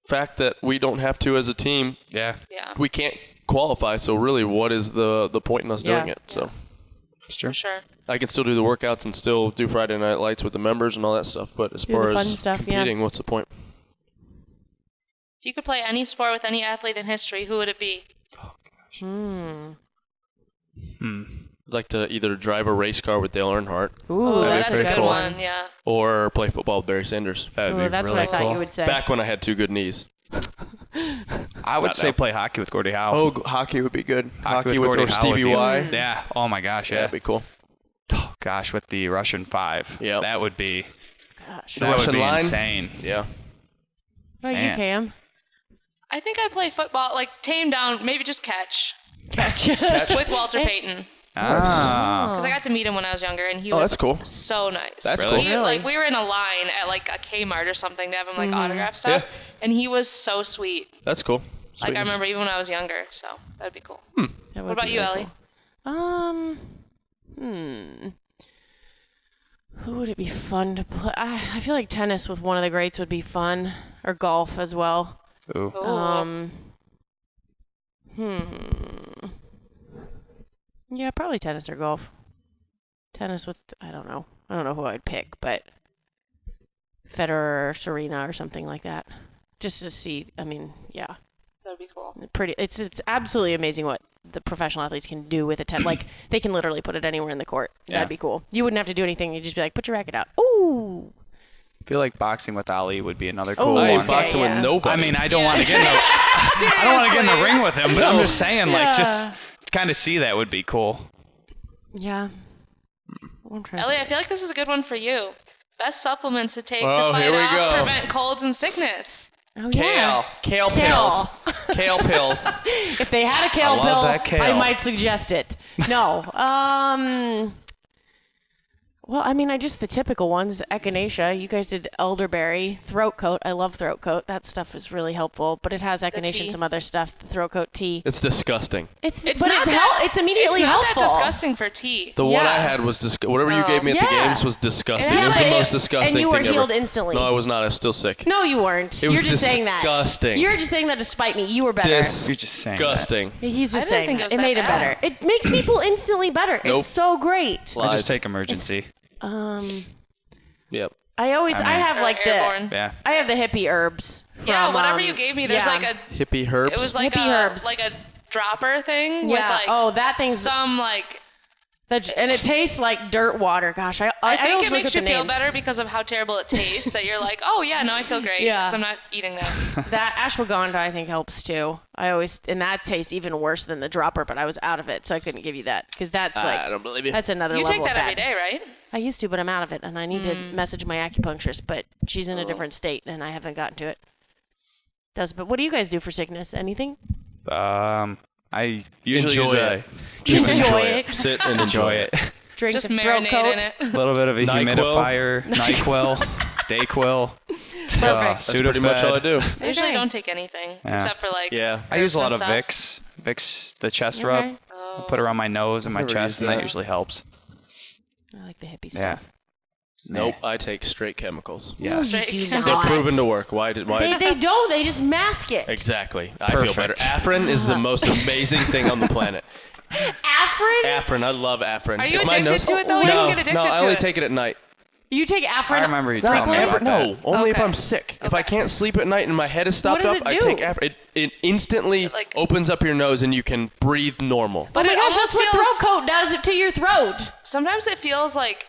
fact that we don't have to as a team, Yeah. Yeah. we can't qualify. So really, what is the point in us doing Yeah. it? So It's true. For sure. I can still do the workouts and still do Friday night lights with the members and all that stuff. But as far the fun as stuff, yeah. competing, what's the point? If you could play any sport with any athlete in history, who would it be? I'd like to either drive a race car with Dale Earnhardt Ooh, That'd be That's a pretty good cool. one. Yeah. or play football with Barry Sanders. That'd Ooh, be that's really what I thought cool. you would say. Back when I had 2 good knees. I would Not say now. play hockey with Gordie Howe. Oh, hockey would be good. Hockey with with Gordie or Howe Stevie would be- Y. Yeah. Oh my gosh. Yeah. That'd be cool. Oh, gosh, with the Russian 5. Yep. That would be. Gosh. That Russian would be line? insane. Yeah. What about you, Man. Cam? I think I'd play football, like tame down, maybe just catch Catch. with Walter Payton. Ah. Because I got to meet him when I was younger, and he Oh, was that's cool. so nice. That's Really? cool. Really? Like we were in a line at like a Kmart or something to have him like autograph stuff, and he was so sweet. That's cool. Like I Sweetness. remember even when I was younger, so that'd be cool. That would What about be you, really Elly? cool. Who would it be fun to play? I feel like tennis with one of the greats would be fun, or golf as well. Ooh. Yeah, probably tennis or golf. Tennis with, I don't know who I'd pick, but Federer or Serena or something like that. Just to see, I mean, yeah. That'd be cool. It's absolutely amazing what the professional athletes can do with a tennis. Like, they can literally put it anywhere in the court. Yeah. That'd be cool. You wouldn't have to do anything. You'd just be like, put your racket out. Ooh. I feel like boxing with Ali would be another cool I one. ain't boxing yeah. with nobody. I mean, I don't want to get in the, I don't want to get in the ring with him, but I'm just saying, like, Yeah. just kind of see that would be cool. Yeah. I'm trying to Elly, I feel like this is a good one for you. Best supplements to take to Oh, fight here we off, go. prevent colds and sickness. Oh, yeah. Kale Kale. pills. Kale pills. If they had a kale love pill, that kale. I might suggest it. No. Well, I mean, the typical ones, echinacea. You guys did elderberry, throat coat. I love throat coat. That stuff is really helpful, but it has echinacea tea. and some other stuff. The throat coat tea. It's disgusting. It's but not it's immediately it's not helpful. that disgusting for tea. The one Yeah. I had was whatever you gave me at the Yeah. games was disgusting. And It was the it's most like- disgusting and you were thing healed ever. instantly. No, I was not. I was still sick. No, you weren't. It was You're just saying that. disgusting. You're just saying that to spite me. You were better. You're just saying that. Disgusting. He's I just didn't saying think that. it was made him that better. bad. It makes people instantly better. Nope. It's so great. I Lies. just take emergency. Yep. I have Or like airborne. Yeah. I have the hippie herbs. Yeah, from, whatever you gave me, there's yeah. like a. Hippie herbs. It was like Hippie herbs. like a dropper thing. Yeah. With like That thing's some like. and it tastes like dirt water. Gosh, I I think always it look makes at you the feel names. better because of how terrible it tastes. That you're like, oh yeah, no, I feel great. Yeah. Because I'm not eating that. That ashwagandha I think helps too. And that tastes even worse than the dropper, but I was out of it, so I couldn't give you that because that's like I don't believe you. that's another You level take that of every bad. day, right? I used to, but I'm out of it, and I need to message my acupuncturist, but she's in a different state, and I haven't gotten to it. But what do you guys do for sickness? Anything? I usually Enjoy it. Sit and enjoy it. Drink Just the throat marinate coat. in it. A little bit of a humidifier, NyQuil, DayQuil. Perfect. That's pretty much all I do. I usually Okay. don't take anything except for like. Yeah. I use a lot of stuff. Vicks, the chest rub. Okay. I put it around my nose and my Never chest, used and that that. usually helps. I like the hippie Yeah. stuff. Nope. I take straight chemicals. Yes. Do They're not. proven to work. Why? They don't. They just mask it. Exactly. I feel better. Perfect. Efrain is the most amazing thing on the planet. Efrain? Efrain. I love Efrain. Are you If my addicted nose- to it, though? You No, don't get addicted no, I to only it. take it at night. You take Efrain? I remember you telling me about No, that. only if Okay. I'm sick. If I can't sleep at night and my head is stopped does up, it I do? take Efrain. It instantly Like- opens up your nose and you can breathe normal. But Oh my it gosh, almost that's what feels. throat coat does to your throat. Sometimes it feels like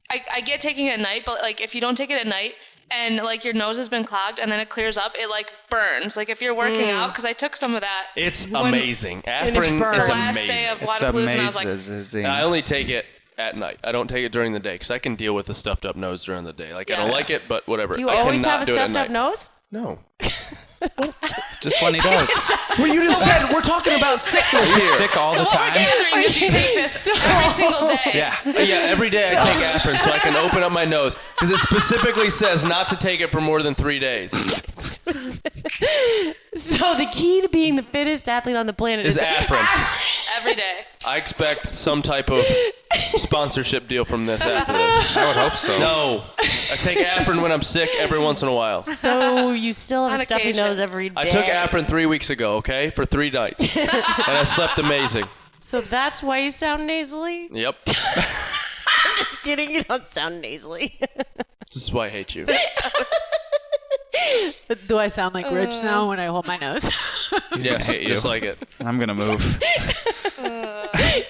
I get taking it at night, but like if you don't take it at night and like your nose has been clogged and then it clears up, it like burns. Like if you're working out, because I took some of that It's amazing. it's Efrain burned. is the last day amazing. of It's Wadapalooza, and I was like, amazing. I only take it at night. I don't take it during the day because I can deal with a stuffed up nose during the day. Like I don't Yeah. like it, but whatever. Do you I always cannot have a do it at stuffed up night. nose? No. Just when he does. Well, you just said we're talking about sickness You're here. sick all so the what time. we're gathering is you take this every single day. Yeah. Yeah, every day I take Efrain so I can open up my nose because it specifically says not to take it for more than 3 days. So the key to being the fittest athlete on the planet Is is Efrain. Every day. I expect some type of sponsorship deal from this after this. I would hope so. No, I take Efrain when I'm sick every once in a while. So you still have On a stuffy occasion. nose every day. I took Efrain 3 weeks ago, okay, for 3 nights, and I slept amazing. So that's why you sound nasally? Yep, I'm just kidding. You don't sound nasally. this is why I hate you. Do I sound like Rich now when I hold my nose? Yes, hate you. just like it. I'm going to move.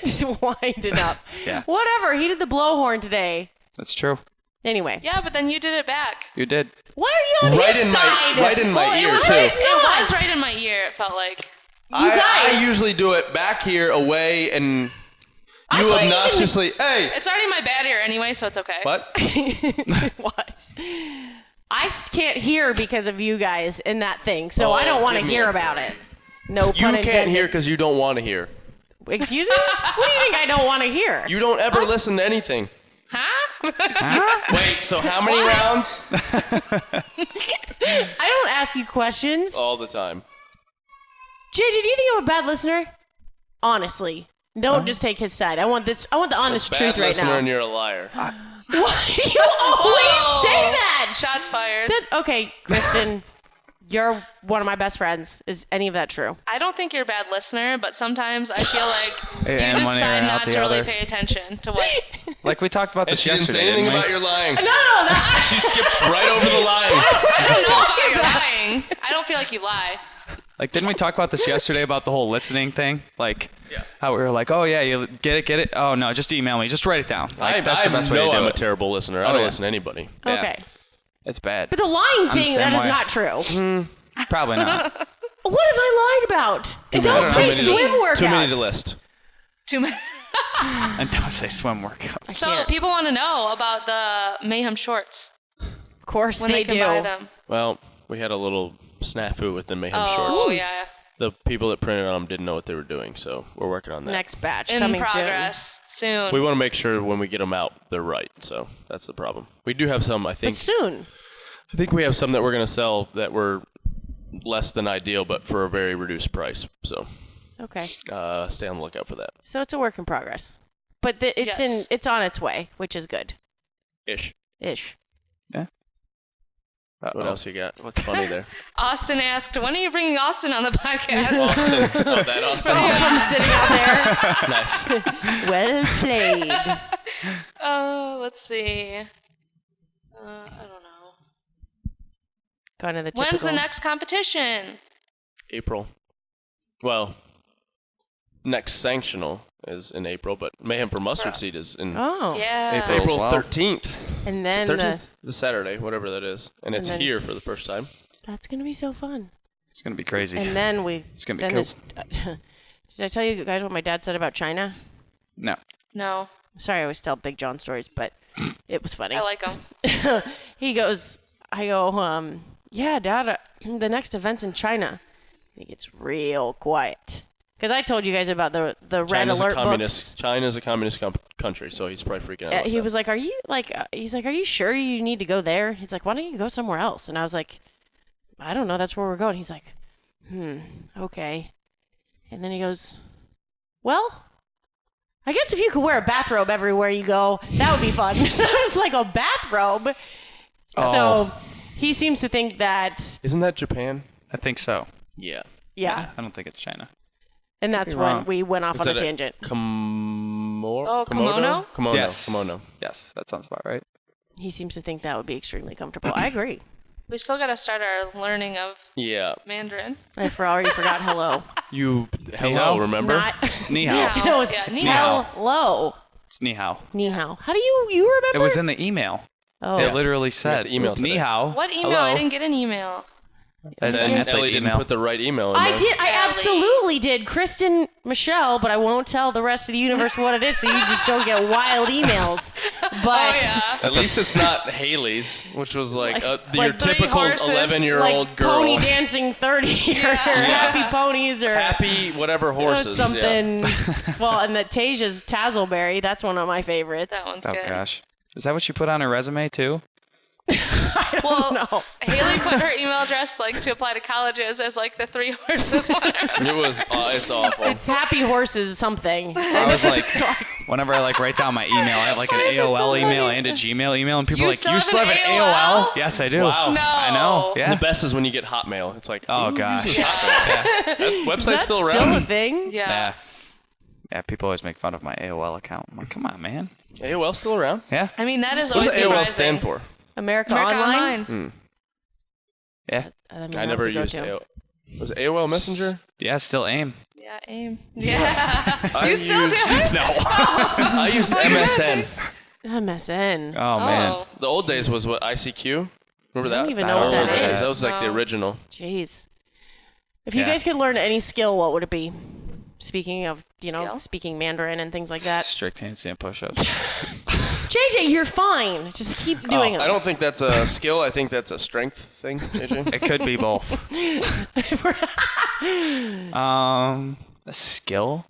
Just wind it up. Yeah. Whatever. He did the blowhorn today. That's true. Anyway. Yeah, but then you did it back. You did. Why are you on Right his in side? my right in my Well, ear it was too. right, it was right in my ear. It felt like. You guys. I usually do it back here away, and I you thought you obnoxiously. Hey, It's already in my bad ear anyway, so it's okay. what? What? I just can't hear because of you guys in that thing, so I don't want to give me hear a about it. No You pun intended. can't hear because you don't want to hear. Excuse me? What do you think I don't want to hear? You don't ever listen to anything. Huh? Wait, so how many rounds? I don't ask you questions. All the time. JJ, do you think I'm a bad listener? Honestly. Don't just take his side. I want the honest Bad truth right listener now. and you're a liar. Why do you always say that? Shots fired. Okay, Kristin, you're one of my best friends. Is any of that true? I don't think you're a bad listener, but sometimes I feel like Hey, you and one ear decide and out not the to really other. pay attention to what. Like we talked about And this she didn't yesterday, say anything didn't we? about your lying. No, She skipped right over the line. I don't know about your lying. I don't feel like you lie. Like, didn't we talk about this yesterday about the whole listening thing? Like, Yeah. how we were like, oh, yeah, you get it? Oh, no, just email me. Just write it down. Like, that's the best way to do I'm a it. terrible listener. I Oh, don't yeah. listen to anybody. Yeah. Okay. It's bad. But the lying thing, Understand that is why. not true. Probably not. What have I lied about? And don't many. say Too swim workouts. Too many to list. Too many. And don't say swim workout. So can't. people want to know about the Mayhem shorts Of course when they do. can buy them. Well, we had a little snafu with the Mayhem Oh shorts. yeah. The people that printed on them didn't know what they were doing, so we're working on that. Next batch In coming progress soon. We want to make sure when we get them out, they're right. So that's the problem. We do have some, I soon. think. But soon. I think we have some that we're going to sell that were less than ideal, but for a very reduced price. So Okay. stay on the lookout for that. So it's a work in progress. But it's Yes. it's on its way, which is good. Ish. Uh-oh. What else you got? What's funny there? Austin asked, "When are you bringing Austin on the podcast?" Austin. Oh, that Austin. From sitting out there. Nice. Well played. Let's see. I don't know. Kind of the typical. When's the next competition? April. Well, next sanctional is in April, but Mayhem for Mustard Seed is in Oh. Yeah. April Wow. 13th. And then 13th? The Saturday, whatever that is. And it's then- here for the first time. that's going to be so fun. It's going to be crazy. And then It's gonna be then cool. Did I tell you guys what my dad said about China? No. No, Sorry, I always tell Big John stories, but it was funny. I like them. He goes, I go, yeah, Dad, the next event's in China. It gets real quiet. Because I told you guys about the red alert books. China's a communist country, so he's probably freaking out. About He that. was like, are you sure you need to go there? He's like, why don't you go somewhere else? And I was like, I don't know. That's where we're going. He's like, okay. And then he goes, well, I guess if you could wear a bathrobe everywhere you go, that would be fun. I was like, a bathrobe? Oh. So he seems to think that, Isn't that Japan? I think so. Yeah. yeah. I don't think it's China. And that's Could be when wrong. we went off Is on a that tangent. Kimono? Kimono? Yes. Kimono. Yes, that sounds about right. He seems to think that would be extremely comfortable. I agree. We still got to start our learning of Yeah. Mandarin. I already forgot hello. You hello, hao? remember? Not. Ni hao. No, it's Yeah, it's ni hao. hello. It's ni hao. Ni hao. How do you remember? It was in the email. Oh. It literally said the email ni said. hao. What email? Hello. I didn't get an email. As And an then Elly didn't email. put the right email in I there. did. I Elly. absolutely did. Kristin, Michelle, but I won't tell the rest of the universe what it is, so you just don't get wild emails. But At least it's not Haley's, which was like, your like three typical horses, 11-year-old like girl. Pony Dancing 30 or Happy Ponies or Happy whatever horses. something. Well, and the Tasia's Tazzleberry, that's one of my favorites. That one's Oh good. gosh. Is that what you put on her resume too? Well, No. Haley put her email address like to apply to colleges as like the 3 horses one. Yeah. It was, it's awful. It's Happy Horses something. I was like, whenever I like write down my email, I have like an Why is it so AOL email funny? and a Gmail email, and people You are like, still you have still an have an AOL? AOL? Yes, I do. Wow. No. I know. And Yeah. the best is when you get Hotmail. It's like, Oh who gosh. uses Hotmail? That website's That's still still around. a thing? Yeah. Yeah. Yeah. People always make fun of my AOL account. I'm like, come on, man. AOL still around? Yeah. I mean, that is What always does AOL surprising. stand for? America, America Online? Online. Yeah. I mean, I that never was a used go-to. AOL. Was it AOL Messenger? Yeah. Still AIM. Yeah, AIM. Yeah. I You still used- do it? No. I used MSN. MSN. Oh man. Oh. The old days was what, ICQ? Remember that? I don't even I know don't what that remember is. That was like the No. original. Jeez. If you Yeah. guys could learn any skill, what would it be? Speaking of, Skill? speaking Mandarin and things like that. Strict handstand push-ups. JJ, you're fine. Just keep doing them. I don't think that's a skill. I think that's a strength thing, JJ. It could be both. A skill.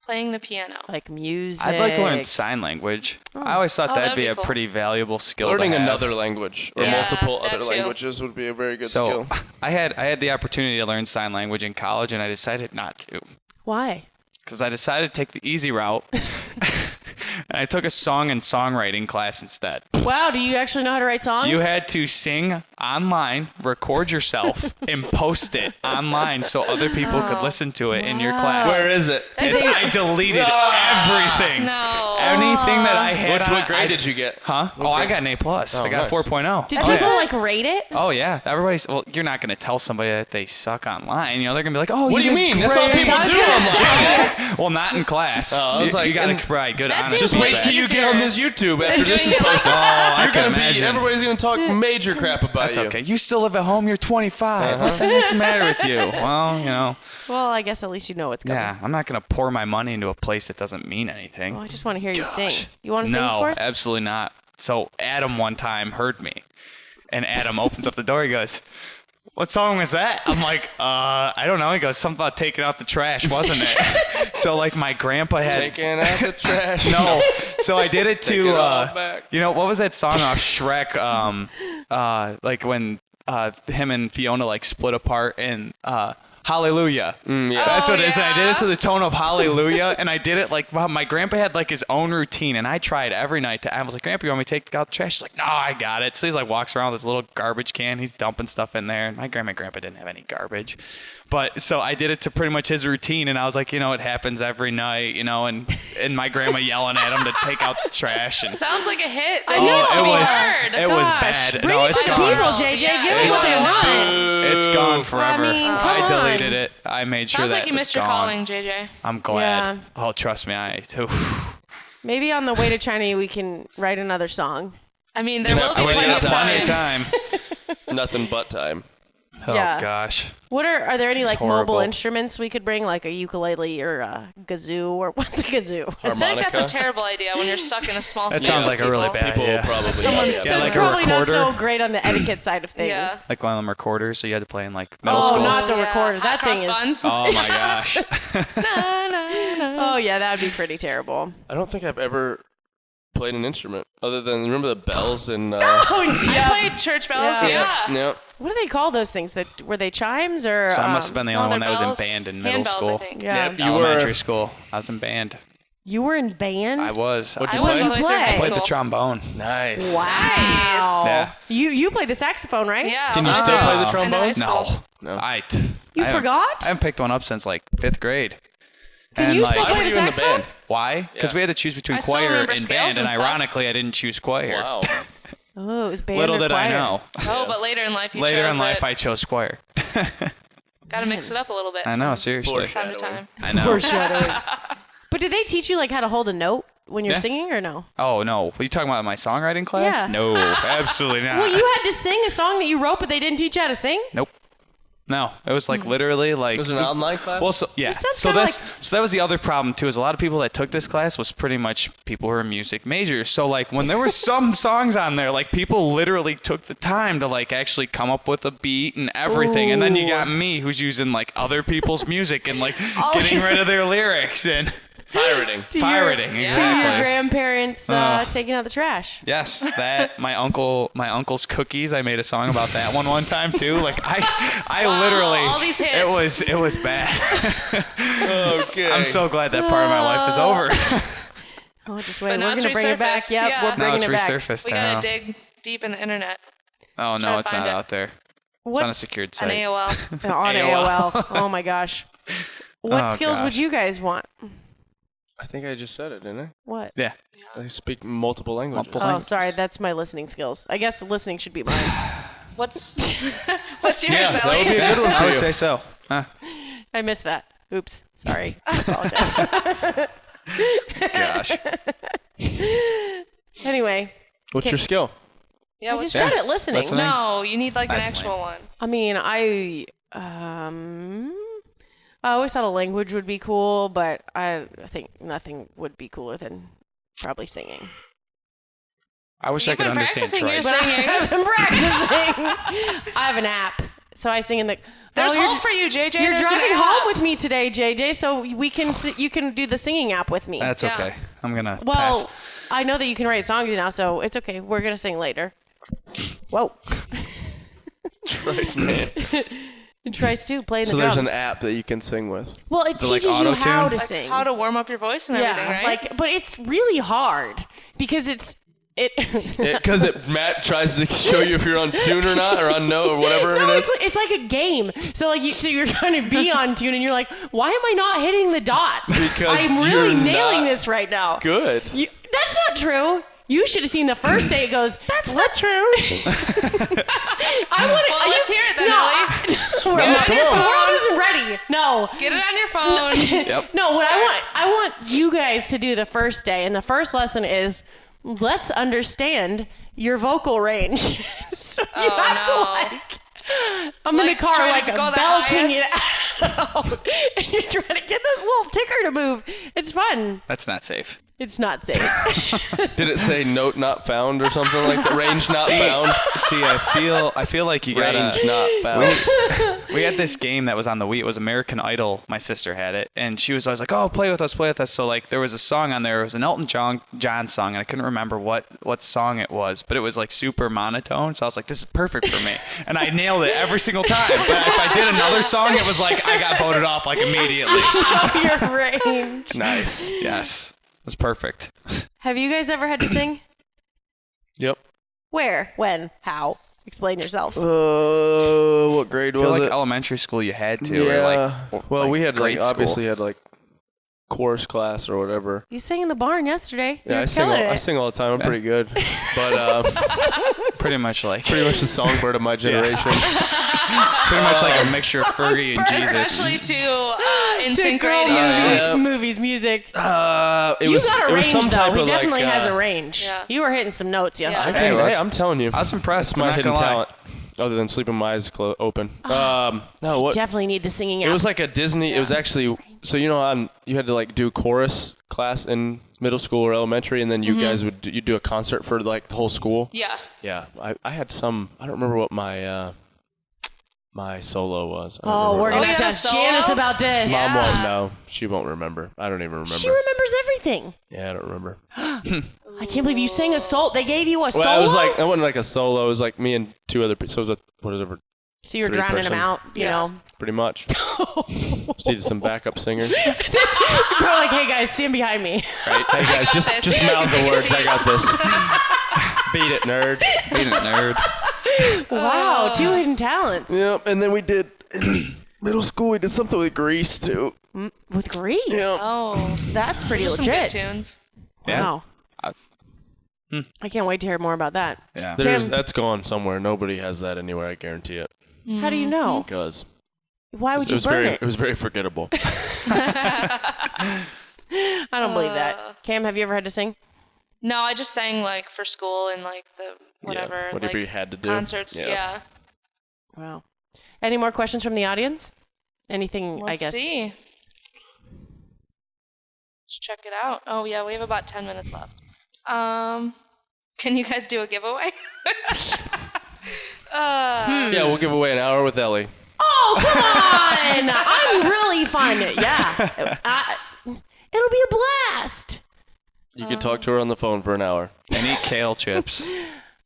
Playing the piano. Like music. I'd like to learn sign language. I always thought Oh, that'd that'd be be a cool. pretty valuable skill. Learning to have. another language or Yeah, multiple that other too. languages would be a very good So skill. I had the opportunity to learn sign language in college, and I decided not to Why? because I decided to take the easy route, and I took a song and songwriting class instead. Wow, do you actually know how to write songs? You had to sing online, record yourself, and post it online so other people could listen to it in your class. Where is it? I deleted everything. No. Anything that I had. What grade did you get? Huh? Oh, I got an A+. I got nice. 4.0. Did oh, people yeah. like rate it? Oh yeah, everybody's. Well, you're not gonna tell somebody that they suck online. You know, they're gonna be like, "Oh, What do you did mean? That's all great." people do online. Well, not in class. I was like, you gotta and- provide good That honesty. seems Just way with that. easier. You get on this YouTube after this is Doing it posted. Oh, I You're can gonna be. imagine. Everybody's gonna talk major crap about That's you. okay. You still live at home. You're 25. What the heck's the matter with you? Well, you know. Well, I guess at least you know what's coming. Yeah, I'm not gonna pour my money into a place that doesn't mean anything. Well, I just want to hear you sing. You want to sing No, for us? absolutely not. So Adam one time heard me, and Adam opens up the door. He goes, "What song was that?" I'm like, I don't know. He goes, "Something about taking out the trash, wasn't it?" So like my grandpa had Taking out the trash. no. So I did it Take to it all back. you know, what was that song off Shrek? Like when him and Fiona like split apart and Hallelujah. Yeah. That's what it is. And yeah. I did it to the tone of Hallelujah, and I did it like my grandpa had like his own routine, and I tried every night. I was like, "Grandpa, you want me to take out the trash?" He's like, "No, I got it." So he's like walks around with this little garbage can. He's dumping stuff in there. And my grandpa didn't have any garbage, but so I did it to pretty much his routine, and I was like, you know, it happens every night, you know, and my grandma yelling at him to take out the trash, and Sounds like a hit. I know, That it needs to be was- heard. it was Gosh, bad. bring No, it it's to the gone. people, JJ. Give them what they want. It's gone forever. I mean, come I on. deleted it. I made sure Sounds that like you was missed your gone. calling, JJ. I'm glad. Yeah. Oh, trust me, Maybe on the way to China we can write another song. I mean, there will be I would plenty get of time. plenty of time. time. Nothing but time. Oh Yeah. gosh. What are there any like horrible. mobile instruments we could bring, like a ukulele or a kazoo, or what's a kazoo? I feel like that's a Harmonica? terrible idea when you're stuck in a small space. That sounds with like a really people. bad People idea. probably. Someone's- Yeah, It's like a probably not recorder. so great on the etiquette side of things. Yeah. Like one of them recorders, so you had to play in like middle Oh, school. not the Yeah. recorder. That Hot thing cross is. buns. Oh my gosh. Na, na, na. Oh yeah, that would be pretty terrible. I don't think I've ever played an instrument other than remember the bells and. Oh I played church bells. Yeah. Yeah. Yep. What do they call those things? Were they chimes or? So I must have been the no, only one they're that was bells. in band in middle Handbells, school. I think. Yeah. Yep. You were. Elementary school. I was in band. You were in band. I was. What'd I you I was play? all the way through Play. high played school. the trombone. Nice. Wow. Yeah. You played the saxophone, right? Yeah. Can you well, still play the Oh. trombone? In high school. No. No. You I haven't- forgot? I haven't picked one up since like 5th grade. Can And, you like, still Why play were the you in the saxophone? band? Why? Because Yeah. we had to choose between I still choir remember and scales band, and and stuff. ironically, I didn't choose choir. Wow. Oh, it was band Little or did I choir. know. Oh, but later in life you Later chose in life, it. I chose choir. Got to mix it up a little bit. I know, seriously. Time to time. I know. Foreshadowing. But did they teach you like how to hold a note when you're Yeah. singing or no? Oh no, were you talking about my songwriting class? Yeah. No, absolutely not. Well, you had to sing a song that you wrote, but they didn't teach you how to sing? Nope. No, it was like literally like. Was it an online class? Well, so, yeah. This sounds So kinda that's so that was the other problem too. Is a lot of people that took this class was pretty much people who were music majors. So like when there were some songs on there, like people literally took the time to like actually come up with a beat and everything. And then you got me who's using like other people's music and like getting rid of their lyrics and pirating. pirating. To your Exactly. grandparents taking out the trash. Yes, that my uncle's cookies. I made a song about that one time too. Like I literally all these hits. It was bad. Okay. I'm so glad that part of my life is over. Oh, just wait. But now We're it's going to bring it back. resurfaced, Yep, yeah. we're Now bringing it's it back. resurfaced. We I know. got to dig deep in the internet. Oh try no, to it's find not it. out there. It's on a What's secured On site. AOL. on AOL. AOL? Oh my gosh. What Oh, skills would gosh. you guys want? I think I just said it, didn't What? Yeah. I? I speak multiple languages. Multiple Oh, languages. sorry. That's my listening skills. I guess listening should be mine. What's yours, Yeah, that would be Elly? a good one for I would you. say so. I missed that. Oops. Sorry. I apologize. Gosh. Anyway, What's your skill? Yeah, I what's just said yours? it. Listening. Listening. No, you need like an That's actual lame. one. I mean, I always thought a language would be cool, but I think nothing would be cooler than probably singing. I wish I You've could been understand practicing your Trice. singing. I've been practicing. I have an app, so I sing in the. There's Oh, you're hope for you, JJ. You're There's an driving app. home with me today, JJ, so we can you can do the singing app with me. That's Yeah. okay. I'm gonna Well, pass. I know that you can write songs now, so it's okay. We're gonna sing later. Whoa. Trice, man. And tries to play the So drums. there's an app that you can sing with. Well, it it like teaches you how auto-tune? to Like sing. how to warm up your voice and everything, right? like, but it's really hard because it. Because Matt tries to show you if you're on tune or not, or on note, or whatever No, it is. it's like a game. So like you're trying to be on tune, and you're like, why am I not hitting the dots? Because I'm really you're nailing not this right now. Good. That's not true. You should have seen the first day. It goes, that's not true. I want to. Well, let's hear it then, Elly. No, Get it on your the phone. world isn't ready. No. Get it on your phone. Yep. No, what Start. I want you guys to do the first day, and the first lesson is let's understand your vocal range. So you Oh, have no. to like. I'm in Like, the car trying like to go the belting it highest? out, and you're trying to get this little ticker to move. It's fun. That's not safe. It's not safe. Did it say note not found or something like that? Range not found. See, I feel like you gotta. Range not found. We had this game that was on the Wii. It was American Idol. My sister had it, and she was always like, "Oh, play with us, play with us." So like, there was a song on there. It was an Elton John song, and I couldn't remember what song it was, but it was like super monotone. So I was like, "This is perfect for me," and I nailed it every single time. But if I did another song, it was like I got voted off like immediately. Your range. Nice. Yes, that's perfect. Have you guys ever had to sing? Yep. Where? When? How? Explain yourself. What grade I feel was like it? elementary school you had to, or Yeah. like Well, like we had grade like obviously school. had like chorus class or whatever. You sang in the barn yesterday. Yeah, You're I sing. killing I it. sing all the time. I'm pretty good, but pretty much like pretty much the songbird of my generation. pretty much like a mixture of Fergie and Jesus. Especially to To NSYNC girl radio. Yeah. movies, music. It You was got a it was range some though. type He of like. definitely has a range. Yeah. You were hitting some notes I yesterday. can, Hey, hey, I'm telling you, I was impressed. it's my I'm not hidden gonna lie. talent. other than sleeping with my eyes open. No, what? Definitely need the singing It app. was like a Disney. It was actually so you know you had to like do chorus class in middle school or elementary, and then you guys would do a concert for like the whole school. Yeah. Yeah, I had some. I don't remember what my my solo was. I don't Oh, remember we're what going it to you was. have a test solo? Janice about this. Mom won't know. She won't remember. I don't even remember. She remembers everything. Yeah, I don't remember. I can't believe you sang a solo. They gave you a solo? Well, it wasn't like a solo. It was like me and two other people. So it was whatever. So you were 3 drowning person. them out, you know? Pretty much. Just needed some backup singers. You're like, hey, guys, stand behind me. Right? Hey guys, just mouth the words. I got this. Beat it, nerd. Being a nerd. Wow, 2 hidden talents. Yep. And then we did in middle school. We did something with Grease too. With Grease. Yeah. Oh, That's pretty just some good legit. tunes. Wow. I- I can't wait to hear more about that. Yeah. That's gone somewhere. Nobody has that anywhere. I guarantee it. How do you know? Because Why would it you was burn very it? it was very forgettable. I don't believe that. Cam, have you ever had to sing? No, I just sang like for school and like the whatever. Yeah, whatever like, you had to do. Concerts. Yeah. Wow. Any more questions from the audience? Anything, Let's I guess. see. Let's check it out. Oh yeah, we have about 10 minutes left. Can you guys do a giveaway? Yeah, we'll give away an hour with Elly. Oh, come on! I'm really fun. Yeah. It'll be a blast. You can talk to her on the phone for an hour. And eat kale chips.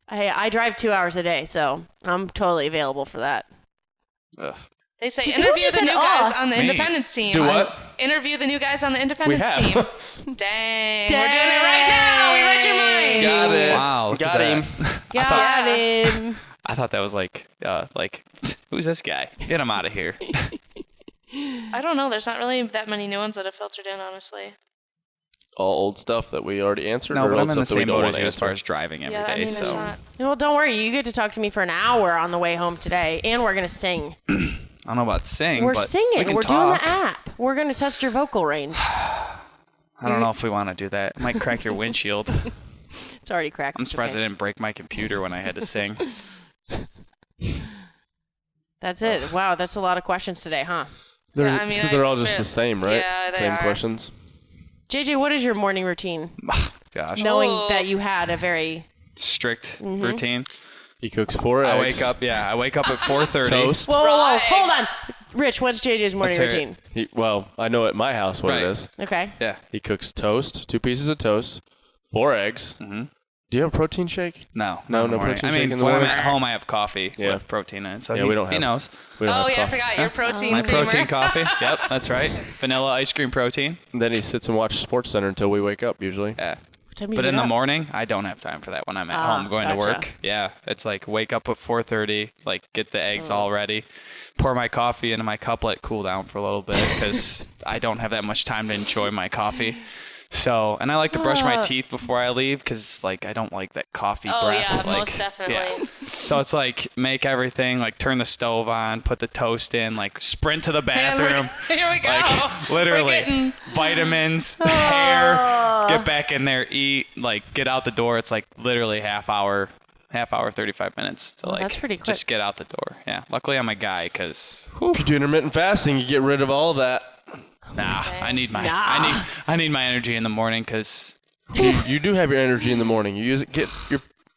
I drive 2 hours a day, so I'm totally available for that. Ugh. They say Who interview just the said, new guys "Oh"? on the Me. Independence team. Do what? Interview the new guys on the Independence have. team. Dang. We're doing it right now. We read your mind. Got it. Wow, look Got at him. that. Got him. I thought that was like, who's this guy? Get him out of here. I don't know. There's not really that many new ones that have filtered in, honestly. All old stuff that we already answered. No, or but old I'm in the stuff that we same don't boat want as to you as far answer? as driving every day. Yeah, I mean, there's So not. Well, don't worry. You get to talk to me for an hour on the way home today, and we're going to sing. I don't know about sing. We're but singing. We can We're doing talk. the app. We're going to test your vocal range. I don't know if we want to do that. It might crack your windshield. It's already cracked. I'm It's surprised okay. I didn't break my computer when I had to sing. That's it. Wow, that's a lot of questions today, huh? Yeah, I mean, so they're all just I- the same, right? Yeah, they Same are. questions. JJ, what is your morning routine? Gosh. Knowing Oh. that you had a very Strict routine. He cooks 4 I eggs. wake up at 4:30. Toast. Whoa, hold on. Rice. Rich, what's JJ's morning Let's hear it. routine? Well, I know at my house what Right. it is. Okay. Yeah. He cooks toast, 2 pieces of toast, 4 eggs. Mm-hmm. Do you have a protein shake? No. No, not in the no morning. protein I shake mean, in the when I'm morning? at home, I have coffee Yeah. with protein in it. So Yeah, he, we don't he have- knows. We don't Oh, have yeah, I coffee. forgot. Your protein My creamer. protein coffee. Yep, that's right. Vanilla ice cream protein. And then he sits and watches Sports Center until we wake up, usually. Yeah. What time do you But get in the up? morning, I don't have time for that when I'm at home going gotcha. to work. Yeah, it's like wake up at 4:30, like get the eggs all ready, pour my coffee into my cup, let it cool down for a little bit because I don't have that much time to enjoy my coffee. So, and I like to brush my teeth before I leave because like I don't like that coffee Oh, breath. yeah, like, most definitely. yeah. So it's like make everything, like turn the stove on, put the toast in, like sprint to the And we're- bathroom. Here we go. Like We're literally getting- vitamins, hair, get back in there, eat, like get out the door. It's like literally half hour, 35 minutes to like that's pretty quick. just get out the door. Yeah. Luckily I'm a guy because If you do intermittent fasting, you get rid of all that. I need my I need my energy in the morning because You do have your energy in the morning. You use it. Get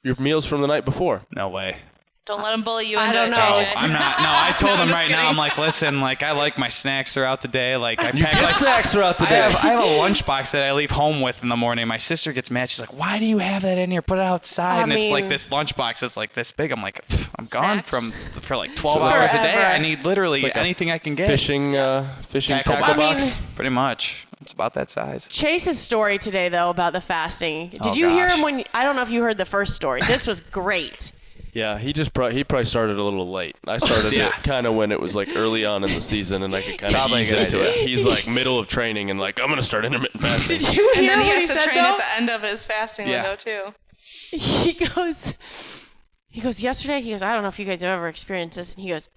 your meals from the night before. no way. Don't let him bully you I into don't it, know. JJ. I'm not. No, I told No, I'm him just right now. kidding. I'm like, listen, like I like my snacks throughout the day. Like I You pack get like snacks throughout the I day. have a lunchbox that I leave home with in the morning. My sister gets mad. She's like, "Why do you have that in here? Put it outside." I And it's like mean- this lunchbox that's like this big. I'm like, I'm gone Snacks. for like 12 hours a day. Forever. I need literally like a anything I can get. fishing tackle tackle box. box. Pretty much. It's about that size. Chase's story today, though, about the fasting. Did Oh, you hear gosh. him when? I don't know if you heard the first story. This was great. Yeah, he probably started a little late. I started Yeah. it kind of when it was like early on in the season, and I could kind of Probably a ease good into idea. it. He's like middle of training, and like I'm gonna start intermittent fasting. Did you And hear then he what has to said, train though? at the end of his fasting Yeah. window, too. He goes yesterday. He goes, I don't know if you guys have ever experienced this. And he goes,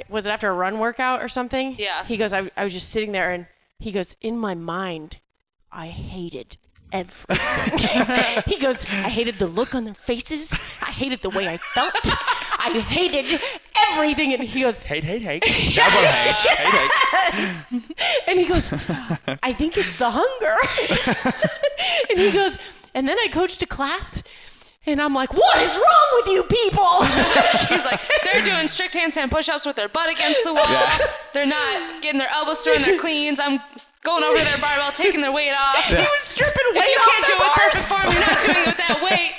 was it after a run workout or something? Yeah. He goes, I was just sitting there, and he goes, in my mind, I hated everything. He goes, I hated the look on their faces. I hated the way I felt. I hated everything. And he goes, Hate. Double hate. and he goes, I think it's the hunger. And he goes, and then I coached a class. And I'm like, what is wrong with you people? He's like, they're doing strict handstand push-ups with their butt against the wall. Yeah. They're not getting their elbows through in their cleans. I'm going over their barbell, taking their weight off. He was stripping weight If you off can't do their it with bars. perfect form, you're not doing it with that weight.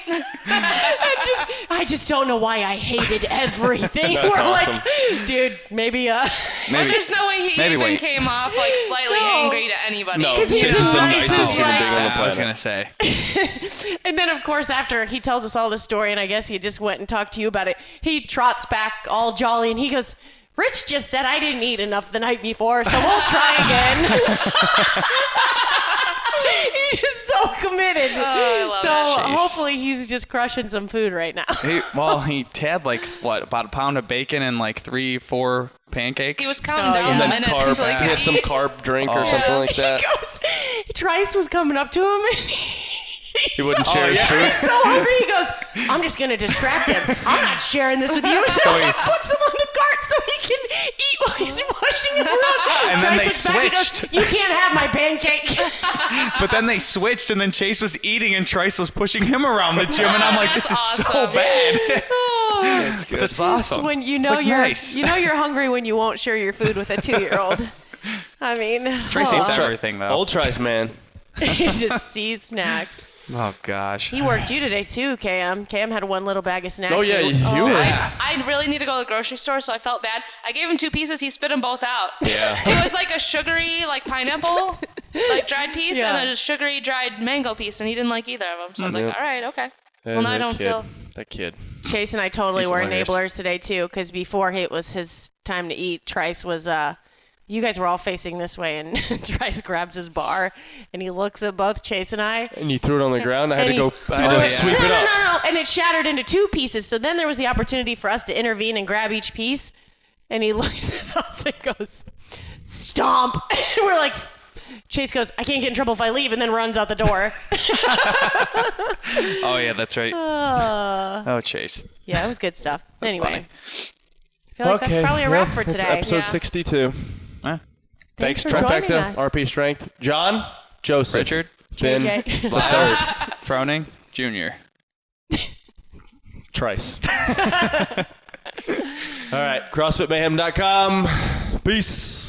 I just don't know why I hated everything. That's We're awesome. like, dude, maybe But there's no way he even wait. came off like slightly No. angry to anybody. No, 'Cause he's Chase is the the nicest nicest human guy. being on the I was planet. gonna say. And then, of course, after he tells us all this story, and I guess he just went and talked to you about it, he trots back all jolly, and he goes, Rich just said I didn't eat enough the night before, so we'll try again. He's so committed. I love so it. Jeez. hopefully he's just crushing some food right now. He had like about a pound of bacon and like 3-4 pancakes. He was counting Oh, down yeah. And the then minutes until he he could had some eat. carb drink or something like that. He goes, Trice was coming up to him, and He wouldn't share his He's food. so hungry. He goes, I'm just going to distract him. I'm not sharing this with you. So he puts him on the cart so he can eat while he's pushing him around. And then Trice they looks back and goes, switched. you can't have my pancake. But then they switched, and then Chase was eating, and Trice was pushing him around the gym, and I'm like, this is so Awesome. bad. Oh, But this is awesome. when you It's know like, you're nice. you know you're hungry when you won't share your food with a 2-year-old. I mean, Trace eats oh, everything, though. Old Trice, man. he just sees snacks. Oh, gosh. He worked you today too, Cam. Cam had one little bag of snacks. Oh, yeah, you were. I really need to go to the grocery store, so I felt bad. I gave him 2 pieces. He spit them both out. Yeah. It was like a sugary, like pineapple, like dried piece, Yeah. and a sugary dried mango piece, and he didn't like either of them. So I was like, Yep. all right, okay. Well, now I don't feel. That kid. Chase and I totally He's were hilarious. enablers today too, because before it was his time to eat, Trice was you guys were all facing this way, and Trice grabs his bar and he looks at both Chase and I. And you threw it on the ground. I had And to he go. I had to threw sweep it up. No, and it shattered into 2 pieces. So then there was the opportunity for us to intervene and grab each piece. And he looks at us and goes, "Stomp!" And we're like, Chase goes, "I can't get in trouble if I leave," and then runs out the door. Oh, yeah, that's right. Oh, Chase. Yeah, it was good stuff. That's anyway, funny. I feel like that's probably a wrap for that's today. episode Yeah. 62. Huh? Thanks, for joining Trifecta, us. RP Strength. John, Joseph, Richard, Finn, JJ. the third, Froning, Jr. Trice. All right, CrossFitMayhem.com. Peace.